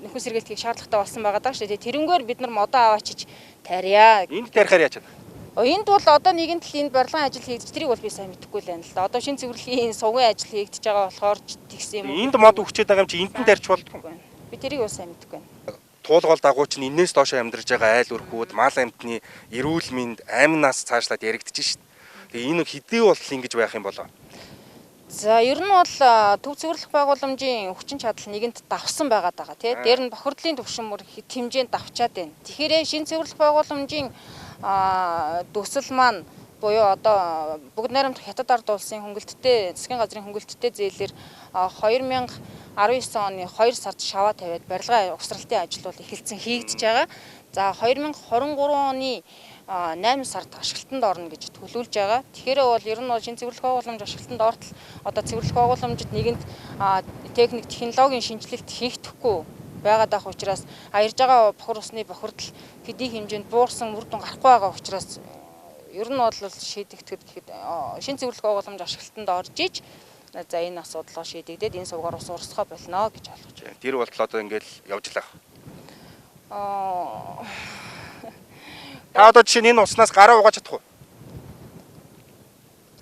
нөхөн сэргээлтийг шаардлагатай болсон байгаа даа шүү дээ. Тэрнгээр бид нар модоо аваачиж тарья. Энд тарихаар яаж чадна? Энд бол одоо нэгэн тал энд барилгын ажил хийгдэж тэрийг бол би сайн мэдэхгүй л байна л да. Одоо шинэ цэвэрлэгийн сувгийн ажил хийгдэж байгаа болохоор тэгсэн юм уу? Энд мод өгчээд байгаа юм чи энд нь тарьж болдгоо. Би тэрийг бол сайн мэдэхгүй байна. Туулгол дагуу чинь энээс доош амьдарч байгаа айл өрхүүд, мал амьтны эрүүл мэнд амнаас цаашлаад яригдчих шít. Тэгээ энэ хэдий бол ингэж байх юм болоо. За ер нь бол төв цэвэрлэх байгууламжийн хүчин чадал нэгэнт давсан байгаа даа тий. Дээр нь бохирдлын түвшин мөр хэмжээнд давчаад байна. Тэгэхээр шинэ цэвэрлэх байгууламжийн төсөл маань буюу одоо бүгд найрамдах Хятад ард улсын хөнгөлөлттэй засгийн газрын хөнгөлөлттэй зээлээр 2019 оны 2 сард шаваа тавиад барилга угсралтын ажил бол эхэлсэн хийгдэж байгаа. За 2023 оны 8 сард ашиглалтанд орно гэж төлөвлөж байгаа. Тэгэхээр бол ер нь бол шинэ цэвэрлэх байгууламж ашиглалтанд ортол одоо цэвэрлэх байгууламжид нэгэнт техник технологийн шинжилэлт хийгдэхгүй байгаад байх учраас ирж байгаа бохир усны бохирдол хэдий хэмжээнд буурсан үр дүн гарахгүй байгаа учраас ер нь бол шийдэгдэхэд шинэ цэвэрлэх байгууламж ашиглалтанд орж иж за энэ асуудлаа шийдэгдээд энэ сувгаар ус урсгах болно гэж ойлгож байна. Тэр болтол одоо ингээл явж лах. Та одоо жишээ нь энэ уснаас гараа угааж чадах уу?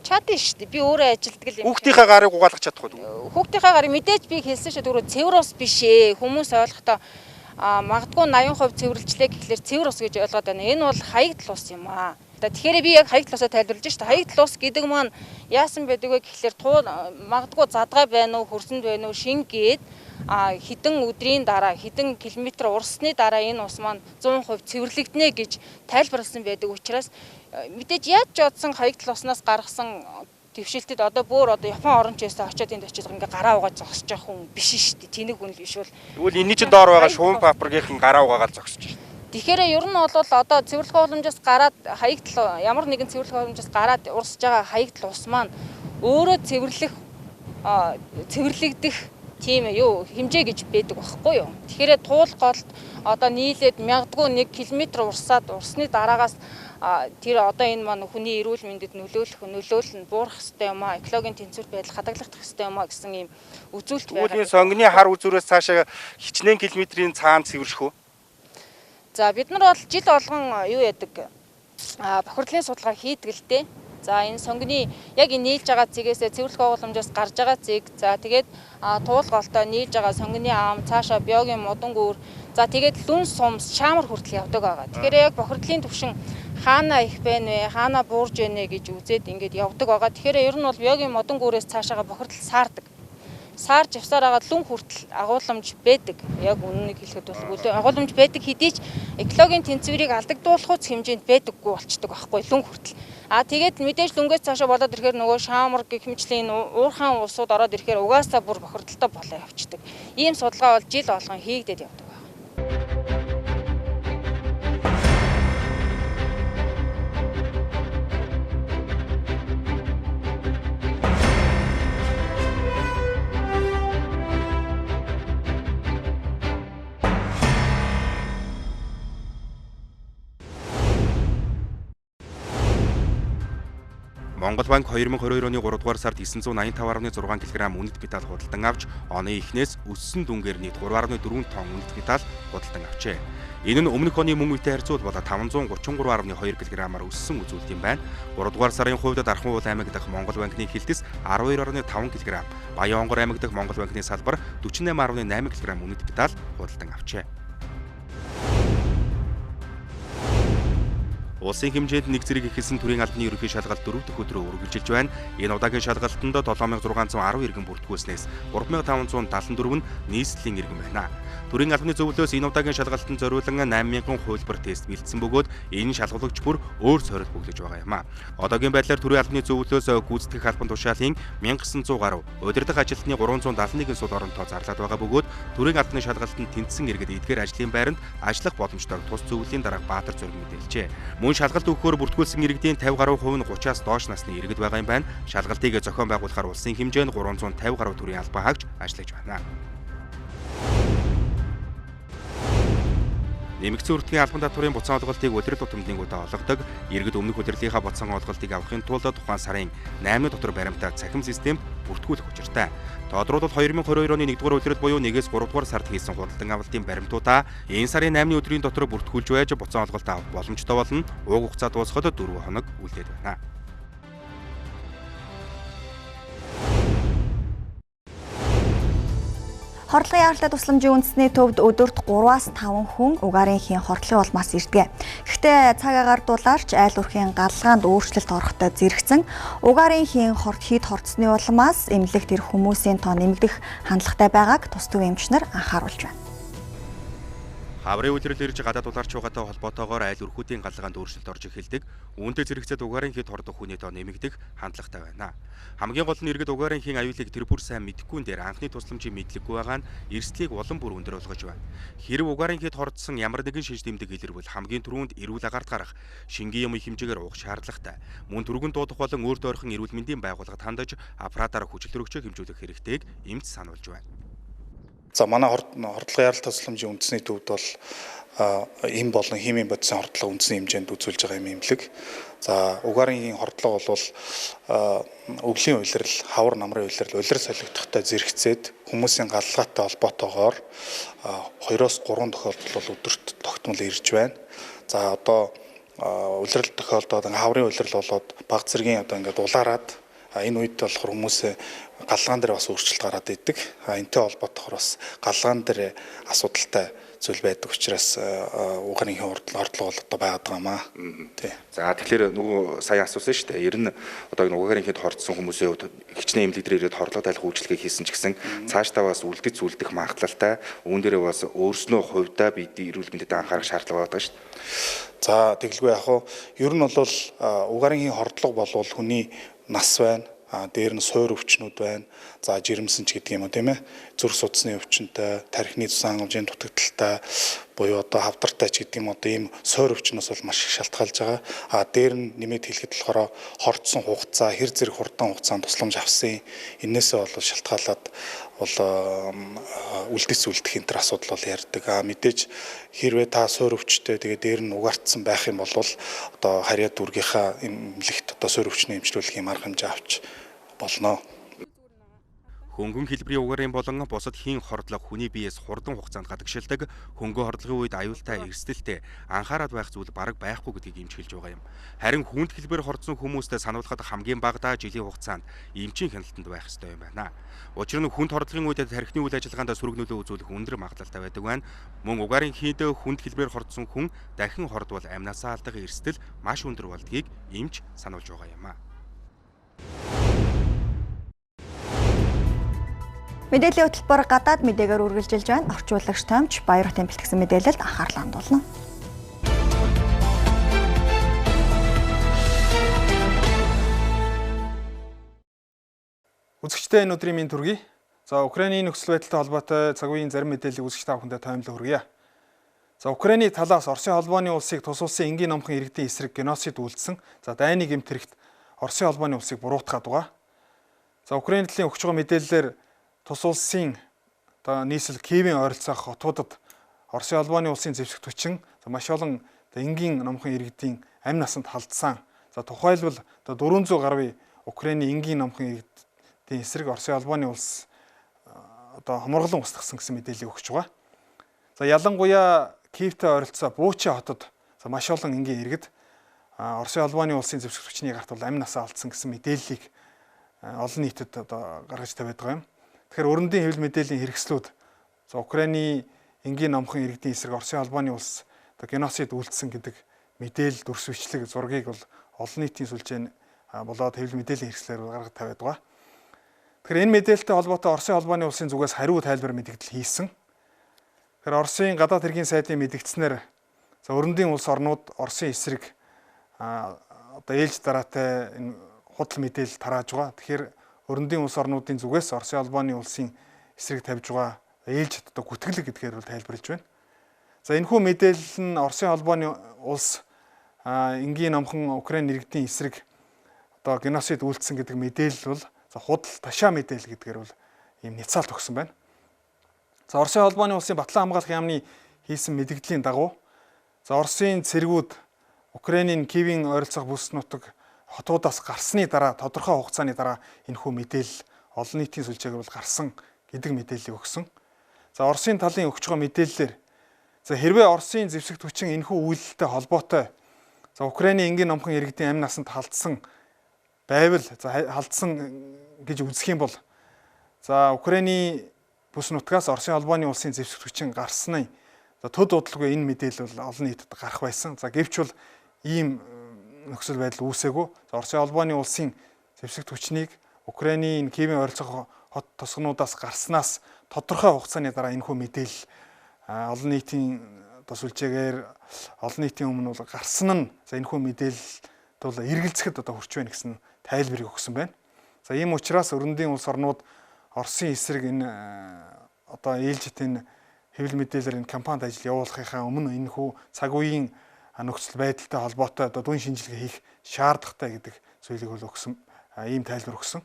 Чадна шүү дээ. Би өөрөө ажилтдаг юм. Хүүхдийнхээ гарыг угаалгах чадах уу? Хүүхдийнхээ гарыг мэдээж би хэлсэн шүү дээ. Цэвэр ус биш ээ. Хүмүүс ойлгохдоо магадгүй 80% цэвэрлжлээ гэхлээр цэвэр ус гэж ойлгоод байна. Энэ бол хаягдл ус юм аа. Тэгэхээр би яг хаягдл усаа тайлбарлаж шүү дээ. Хаягдл ус гэдэг маань яасан байдаг вэ гэхлээр магадгүй задгай байна уу, хөрсөнд байна уу, шин гээд хэдэн өдрийн дараа, хэдэн километр урсны дараа энэ ус маань 100% цэвэрлэгдэнэ гэж тайлбарласан байдаг учраас мэдээж яаж ч одсон хаягдл уснаас гаргасан твшилтэд одоо бүр одоо Япон орончоос очиод энд очиж ингээ гараа угааж зогсож явах хүн биш шүү дээ. Тэнэг хүн биш бол. Тэгвэл энэний чинь доор байгаа шуун папргийнхэн гараа угаагаад зогсож шүү дээ. Тэгэхээр ер нь бол одоо цэвэрлэх боломжоос гараад хаягдл ямар нэгэн цэвэрлэх боломжоос гараад урсж байгаа хаягдл ус маань өөрөө цэвэрлэгдэх тийм юу хэмжээ гэж байдаг байхгүй юу. Тэгэхээр туул голд одоо нийлээд мягдгүй 1 км урсаад урсны дараагаас тэр одоо энэ маань хүний эрүүл мэндэд нөлөөлөл нь буурах ёстой юм аа, экологийн тэнцвэр байдал хадгалагдах ёстой юм аа гэсэн ийм үзүүлэлт байна. Тэгвэл энэ сонгины хар үзүүрээс цаашаа хичнээн километрийн цаана цэвэрших үү? За бид нар бол жил болгон юу яадаг бохирдлын судалгаа хийдэг л дээ. За энэ сонгины яг энэ нийлж байгаа цэгээсээ цэвэрлэх байгууламжаас гарч байгаа цэг, за тэгээд туулголтой нийлж байгаа сонгины ам, цаашаа биогийн модон гүүр, за тэгээд лүн сумс, шаамар хүртэл явдаг байгаа. Тэгэхээр яг бохирдлын түвшин хаана их байна вэ, хаана буурж байна гэж үзээд ингээд явдаг байгаа. Тэгэхээр ер нь бол биогийн модон гүүрээс цаашаага бохирдол саардаг. Саарж явсаар агаад лүн хүртэл агуулмж байдаг. Яг үннийг хэлэхэд бол агуулмж байдаг хэдий ч экологийн тэнцвэрийг алдагдуулах хэмжээнд байдаггүй болчдөг байхгүй лүн хүртэл. Тэгээд мэдээж лүнгээс цаашаа болоод ирэхээр нөгөө шаамар гэх мэтлийн уурхаан уусууд ороод ирэхээр угаасаа бүр бохирдолтой болоо явчихдаг. Ийм судалгаа бол жил болгон хийгдээд явдаг. Монгол банк 2022 оны 3 дугаар сард 985.6 кг үнэт металл худалдан авч оны эхнээс өссөн дүнгээр нийт 3.4 тонн үнэт металл худалдан авчээ. Энэ нь өмнөх оны мөн үетэй харьцуулбал 533.2 кг-аар өссөн үзүүлэлт юм байна. 3 дугаар сарын хувьд Дархан уул аймаг дахь Монгол банкны хилдэс 12.5 кг, Баянгор аймаг дахь Монгол банкны салбар 48.8 кг үнэт металл худалдан авчээ. Улсын хэмжээнд нэг зэрэг ихэлсэн төрийн албаны ерөнхий шалгалт 4 дахь өдрөө үргэлжилж байна. Энэ удаагийн шалгалтанд 7612 иргэн бүртгүүлснээс 3574 нь нийслэлийн иргэн байна. Төрийн албаны зөвлөлөөс энэ удаагийн шалгалтанд зориулан 8000 хувилбар тест бэлдсэн бөгөөд энэ шалгалагч бүр өөр сорилт бүглэж байгаа юм а. Одоогийн байдлаар төрийн албаны зөвлөлөөс гүйцэтгэх албан тушаалын 1900 гаруй, удирдах ажилтны 371 сул оронтой зарлаад байгаа бөгөөд төрийн албаны шалгалтанд тэнцсэн иргэд эдгээр ажлын байранд ажиллах боломжтой тус зөвлөлийн дарга Баатар Зөрг мэдээлжээ. Мөн шалгалт өгөхөөр бүртгүүлсэн иргэдийн 50 гаруй хувь нь 30-аас доош насны иргэд байгаа юм байна. Шалгалтыг зохион байгуулахаар улсын хэмжээнд 350 гаруй төрлийн албан хаагч ажиллаж байна. Нэмэгдсэн үрдгийн албан татварын буцаан олголтыг улирал тутамдын удаа олгодог. Иргэд өмнөх улирлынхаа буцаан олголтыг авахын тулд тухайн сарын 8-ны дотор баримтаар цахим системд бүртгүүлэх учиртай. Тодорхойлбол 2022 оны 1-р улирал буюу 1-ээс 3-р сард хийсэн худалдан авалтын баримтуудаа энэ сарын 8-ны өдрийн дотор бүртгүүлж байж буцаан олголт авах боломжтой болно. Уг хугацаа дуусахад 4 хоног үлдээд байна. Хордлогын яралтай тусламжийн үндэсний төвд өдөрт 3-аас 5 хүн угаарын хийн хордлогын улмаас ирдэг. Гэхдээ цаг агаар дулаарч айл өрхийн галгаанд өөрчлөлт орохдоо зэрэгцэн угаарын хийн хід хорцсны улмаас эмнэлэгт ирэх хүмүүсийн тоо нэмэгдэх хандлагатай байгааг тус төвийн эмчнэр анхааруулж байна. Хаврын улирал ирж гадаад дулаарчуугатай холбоотойгоор айл өрхүүдийн галгаанд өөрчлөлт орж эхэлдэг. Үүнтэй зэрэгцээд угаарын хід хордох хүний тоо нэмэгдэх хандлагатай байна. Хамгийн гол нь иргэд угаарын хийн аюулыг тэр бүр сайн мэдэхгүй дээр анхны тусламжийн мэдлэггүй байгаа нь эрсдлийг улам бүр өндөр болгож байна. Хэрэв угаарын хід хордсон ямар нэгэн шинж тэмдэг илэрвэл хамгийн түрүүнд эрүүл агарт гарах, шингийн юм хэмжээгээр уух шаардлагатай. Мөн түргэн дуудах болон өөрт ойрхон эрүүл мэндийн байгууллагад хандаж аппаратаар хүчилтөрөгчөө хэмжүүлэх хэрэгтэйг эмч сануулж байна. За манай хордлогын яралтай тусламжийн үндэсний төвд бол эм болон химийн бодисын хордлого үндэсний хэмжээнд үзүүлж байгаа юм эмнэлэг. За угаарын хордлого бол өвлийн улирал, хавар намрын улирал солигдохтой зэрэгцээд хүмүүсийн галгаатай холбоотойгоор 2-оос 3 тохиолдол бол өдөрт тогтмол ирж байна. За одоо улирал тохиолдоод хаврын улирал болоод баг зэргийн одоо ингээд улаарад энэ үед болохоор хүмүүс галгаан дээр бас өөрчлөлт гараад идэг. Энтэй холбоотойгоор бас галгаан дээр асуудалтай зүйл байдаг учраас угаарын хордлого бол одоо байгаад байгаа маа. Тий. За тэгэхээр нөгөө сая асуусан шүү дээ. Ер нь одоо энэ угаарын хід хордсон хүмүүсийн хувьд хичнээн эмнэлэг дээр ирээд хордлого тайлах үйлчлэгээ хийсэн ч гэсэн цаашдаа бас үлдэж зүйлдэх магадлалтай. Үүн дээрээ бас өөрснөө хувьдаа бид эрүүл мэндэд анхаарах шаардлага байдаг шүү дээ. За тэгэлгүй яг хуу ер нь бол угаарын хордлого болвол хүний нас байна. Дээр нь суур өвчнүүд байна. За жирэмсэн ч гэдэг юм уу тийм ээ. Зүрх судасны өвчнөд, тархины цусан хангамжийн дутагдaltaй буюу одоо хавдартай ч гэдэг юм одоо ийм суур өвчнөөс бол маш их шалтгаалж байгаа. Дээр нь нэмээд хэлэхэд болохоор хордсон хугацаа, хэр зэрэг хурдан хугацаанд тусламж авсан. Энээсээ бол шалтгаалаад бол үлдэс үлдэх энэ төр асуудал бол ярьдаг. Мэдээж хэрвээ та суурь өвчтэй тэгээ дээр нь угаартсан байх юм бол одоо харьяа дүүргийнхаа эмнэлэгт одоо суурь өвчний эмчилүүлэх юм арга хэмжээ авч болно. Хөнгөн хэлбэрийн угаарын болон бусад хийн хордлого хүний биеэс хурдан хугацаанд гадагшилдаг. Хөнгөн хордлогын үед аюултай эрсдэлтэй анхаарал байх зүйл бараг байхгүй гэдгийг эмч хэлж байгаа юм. Харин хүнд хэлбэр хордсон хүмүүстэй сануулхад хамгийн багадаа жилийн хугацаанд эмчийн хяналтанд байх ёстой юм байна. Учир нь хүнд хордлогын үед тархины үйл ажиллагаанд сөрөг нөлөө үзүүлэх өндөр магадлалтай байдаг байна. Мөн угаарын хийд хүнд хэлбэр хордсон хүн дахин хордвол амнасаа алдах эрсдэл маш өндөр болдгийг эмч сануулж байгаа юм а. Мэдээллийн хөтөлбөр гадаад мэдээгээр үргэлжилж байна. Орчуулагч Томч Баярхтын бэлтгэсэн мэдээлэлд анхаарлаа хандуулна. Үзэгчдээ энэ өдрийн мэнд хүргэе. За Украиний нөхцөл байдалтай холбоотой цаг үеийн зарим мэдээллийг үзэгч та бүхэндээ тоомлон хүргье. За Украиний талаас Оросын холбооны улсыг тус улсын энгийн номхон иргэдийн эсрэг геноцид үйлдсэн. За дайны гэмт хэрэгт Оросын холбооны улсыг буруутгаад байгаа. За Украиний талын өгч байгаа мэдээллээр тус улсын одоо нийслэл Киевийн ойролцоох хотуудад Оросын холбооны улсын зэвсэгт хүчин маш олон энгийн номхон иргэдийн амь насанд халдсан. За тухайлбал 400 гаруй Украиний энгийн номхон иргэдийн эсрэг Оросын холбооны улс одоо хомроглон устгасан гэсэн мэдээлэл өгч байгаа. За ялангуяа Киевтэй ойролцоо Буча хотод маш олон энгийн иргэд Оросын холбооны улсын зэвсэгт хүчний гарт бол амь насаа алдсан гэсэн мэдээллийг олон нийтэд одоо гаргаж тавиад байгаа юм. Тэгэхээр өрөндийн хэвлэл мэдээллийн хэрэгслүүд за Украиний энгийн номхон иргэдийн эсрэг Оросын холбооны улс одоо геноцид үйлдсэн гэдэг мэдээлэл дүрсвчлэг зургийг бол олон нийтийн сүлжээ болоод хэвлэл мэдээллийн хэрэгслээр гаргаж тавиад байгаа. Тэгэхээр энэ мэдээлэлтэй холбоотой Оросын холбооны улсын зүгээс хариу тайлбар мэдгдэл хийсэн. Тэгэхээр Оросын гадаад хэргийн сайдын мэдгдснээр за өрөндийн улс орнууд Оросын эсрэг одоо ээлж дараатай энэ худал мэдээлэл тарааж байгаа. Тэгэхээр өрөндийн улс орнуудын зүгээс Оросын холбооны улсын эсрэг тавьж байгаа ээлж одоо гүтгэлэг гэдгээр бол тайлбарлаж байна. За энэхүү мэдээлэл нь Оросын холбооны улс энгийн номхон Украин иргэдийн эсрэг одоо геноцид үйлдсэн гэдэг мэдээлэл бол за худал ташаа мэдээлэл гэдгээр бол ийм няцаалт өгсөн байна. За Оросын холбооны улсын Батлан хамгаалах яамны хийсэн мэдгдэлийн дагуу за Оросын цэргүүд Украинийн Киевийн ойролцоох бүс нутаг хотуудаас гарсны дараа тодорхой хугацааны дараа энэхүү мэдээлэл олон нийтийн сүлжээгээр бол гарсан гэдэг мэдээллийг өгсөн. За Оросын талын өгч байгаа мэдээллээр за хэрвээ Оросын зэвсэгт хүчин энэхүү үйлдэлтэй холбоотой за Украиний энгийн номхон иргэдийн амь насанд халдсан байвал за халдсан гэж үзэх юм бол за Украиний бүс нутгаас Оросын холбооны улсын зэвсэгт хүчин гарсны за төд удалгүй энэ мэдээлэл бол олон нийтэд гарах байсан. За гэвч бол ийм нөхцөл байдал үүсээгүй. Оросын холбооны улсын зэвсэгт хүчнийг Украиний Киевийн ойролцоох хот тосгонуудаас гарснаас тодорхой хугацааны дараа энэхүү мэдээлэл олон нийтийн сүлжээгээр олон нийтийн өмнө бол гарсан нь за энэхүү мэдээлэлд бол эргэлзэхэд одоо хүрч байна гэсэн тайлбарыг өгсөн байна. За ийм учраас өрөндийн улс орнууд Оросын эсрэг энэ одоо ээлжит энэ хэвлэл мэдээлэлээр энэ кампанид ажил явуулахынхаа өмнө энэхүү цаг үеийн нөхцөл байдалтай холбоотой одоо дүн шинжилгээ хийх шаардлагатай гэдэг зүйлийг бол өгсөн ийм тайлбар өгсөн.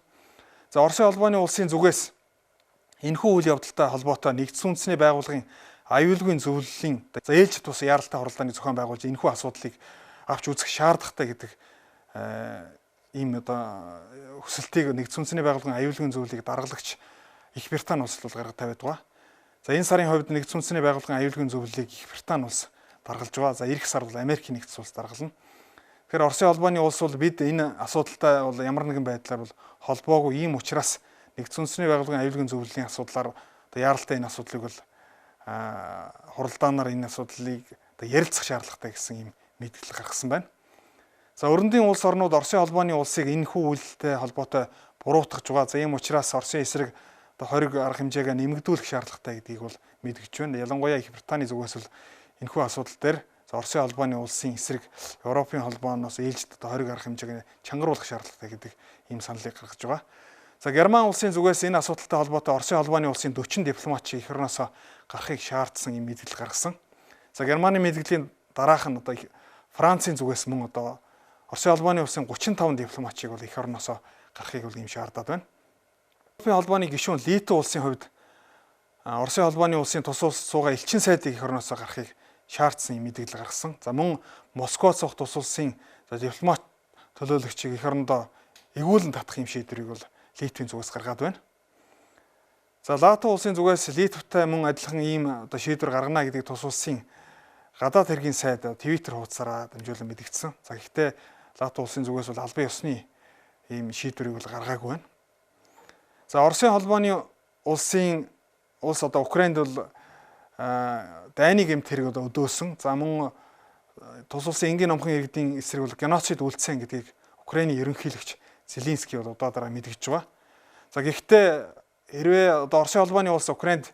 За Оросын холбооны улсын зүгээс энэхүү үйл явдалтай холбоотой нэгдсэн үндэсний байгууллагын аюулгүйн зөвлөлийн за ээлжит бус яаралтай хурлааны зохион байгуулж энэхүү асуудлыг авч үзэх шаардлагатай гэдэг ийм одоо хүсэлтийг нэгдсэн үндэсний байгууллагын аюулгүйн зөвлөлийг даргалагч Их Британи улс бол гаргаж тавиад байгаа. За энэ сарын хувьд нэгдсэн үндэсний байгууллагын аюулгүйн зөвлөлийг Их Британи улс даргалж байгаа. За эх сар бол Америкийн нэгдсэн улс даргална. Тэгэхээр Оросын холбооны улс бол бид энэ асуудалтай бол ямар нэгэн байдлаар бол холбоогүй ийм учраас нэгдсэн үндэсний байгууллагын аюулгүйн зөвлөлийн асуудлаар одоо яаралтай энэ асуудлыг бол хуралдаанаар энэ асуудлыг одоо ярилцах шаардлагатай гэсэн ийм мэдээлэл гаргасан байна. За өрөндийн улс орнууд Оросын холбооны улсыг энэхүү үйлдэлтэй холбоотой буруутгаж байгаа. За ийм учраас Оросын эсрэг одоо хориг арга хэмжээгээ нэмэгдүүлэх шаардлагатай гэдгийг бол мэдгэж байна. Ялангуяа Их Британи зүгээс бол энэхүү асуудал дээр Оросын холбооны улсын эсрэг Европын холбооноос ээлжид одоо хориг арга хэмжээг чангаруулах шаардлагатай гэдэг ийм саналыг гаргаж байгаа. За Герман улсын зүгээс энэ асуудалтай холбоотой Оросын холбооны улсын 40 дипломат их орноос гарахыг шаардсан ийм мэдээлэл гаргасан. За Германы мэдээллийн дараах нь одоо Францын зүгээс мөн одоо Оросын холбооны улсын 35 дипломатчийг бол их орноос гарахыг бол ийм шаардаад байна. Европын холбооны гишүүн Литв улсын хувьд Оросын холбооны улсын тус улс суугаа элчин сайдыг эх орноос гаргахыг шаардсан мэдээлэл гаргасан. За мөн Москва суух тус улсын дипломат төлөөлөгчийг эх орондоо эгүүлэн татах юм шийдвэрийг бол Литвийн зүгээс гаргаад байна. За Латви улсын зүгээс Литвтэй мөн адилхан ийм одоо шийдвэр гаргана гэдэг тус улсын гадаад хэргийн сайд Twitter хуудасаараа дамжуулан мэдгдсэн. За гэхдээ Латви улсын зүгээс бол албан ёсны ийм шийдвэрийг бол гаргаагүй байна. За Оросын холбооны улс одоо Украинд бол дайны гэмт хэрэг одоо өдөөсөн. За мөн тус улсын энгийн номхон иргэдийн эсрэг бол геноцид үйлдсэн гэдгийг Украиний ерөнхийлөгч Зеленский бол удаадаараа мэдгэж байгаа. За гэхдээ хэрвээ одоо Оросын холбооны улс Украинд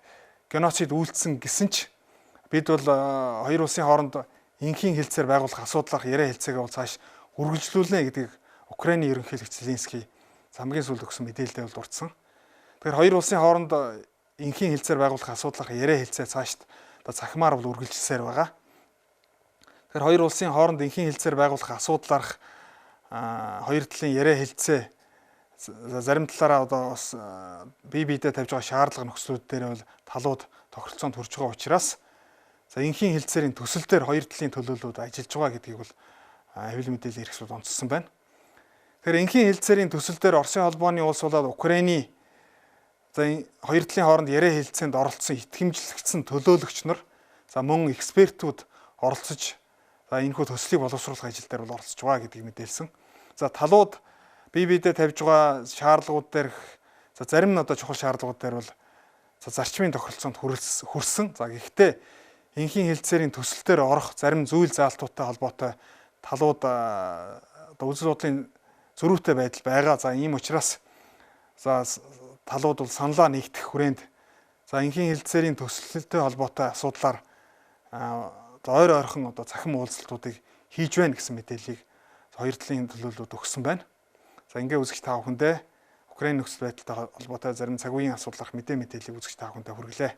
геноцид үйлдсэн гэсэн ч бид бол хоёр улсын хооронд энхийн хэлцээр байгуулах асуудлах яриа хэлцээгээ бол цааш үргэлжлүүлнэ гэдгийг Украиний ерөнхийлөгч Зеленский хамгийн сүүлд өгсөн мэдээлэлдээ бол дурдсан. Тэгэхээр хоёр улсын хооронд энхийн хэлцээр байгуулах асуудлах яриа хэлцээ цаашд одоо цахимаар бол үргэлжилсээр байгаа. Тэгэхээр хоёр улсын хооронд энхийн хэлцээр байгуулах асуудлаарх хоёр талын яриа хэлцээ зарим талаараа одоо бас бие биедээ тавьж байгаа шаардлага нөхцлүүд дээр бол талууд тохиролцоонд хүрч байгаа учраас за энхийн хэлцээрийн төсөл дээр хоёр талын төлөөллүүд ажиллаж байгаа гэдгийг бол хэвлэл мэдээлэл эрхсүүд онцлсан байна. Тэгэхээр энхийн хэлцээрийн төсөл дээр Оросын холбооны улс болоод Украины за хоёр талын хооронд яриа хэлцээнд оролцсон итгэмжлэгдсэн төлөөлөгч нар за мөн экспертүүд оролцож за энэхүү төслийг боловсруулах ажил дээр бол оролцож байгаа гэдгийг мэдээлсэн. За талууд бие биедээ тавьж байгаа шаардлагууд дээр за зарим нь одоо чухал шаардлагууд дээр бол за зарчмын тохиролцоонд хүрсэн. За гэхдээ энхийн хэлцээрийн төсөл дээр орох зарим зүйл заалтуудтай холбоотой талууд одоо үзэл бодлын зөрүүтэй байдал байгаа. За ийм учраас за талууд бол саналаа нэгтгэх хүрээнд за энхийн хэлцээрийн төсөлтэй холбоотой асуудлаар ойр ойрхон одоо цахим уулзалтуудыг хийж байна гэсэн мэдээллийг хоёр талын төлөөллүүд өгсөн байна. За ингээ үзэгч та бүхэндээ Украин нөхцөл байдалтай холбоотой зарим цаг үеийн асуудлах мэдээллийг үзэгч та бүхэндээ хүргэлээ.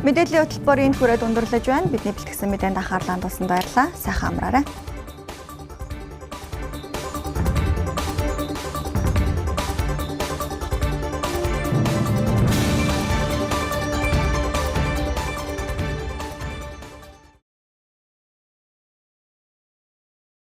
Мэдээллийн хөтөлбөр энэ хүрээд өндөрлөж байна. Бидний бэлтгэсэн мэдээнд анхаарлаа хандуулсанд баярлалаа. Сайхан амраарай.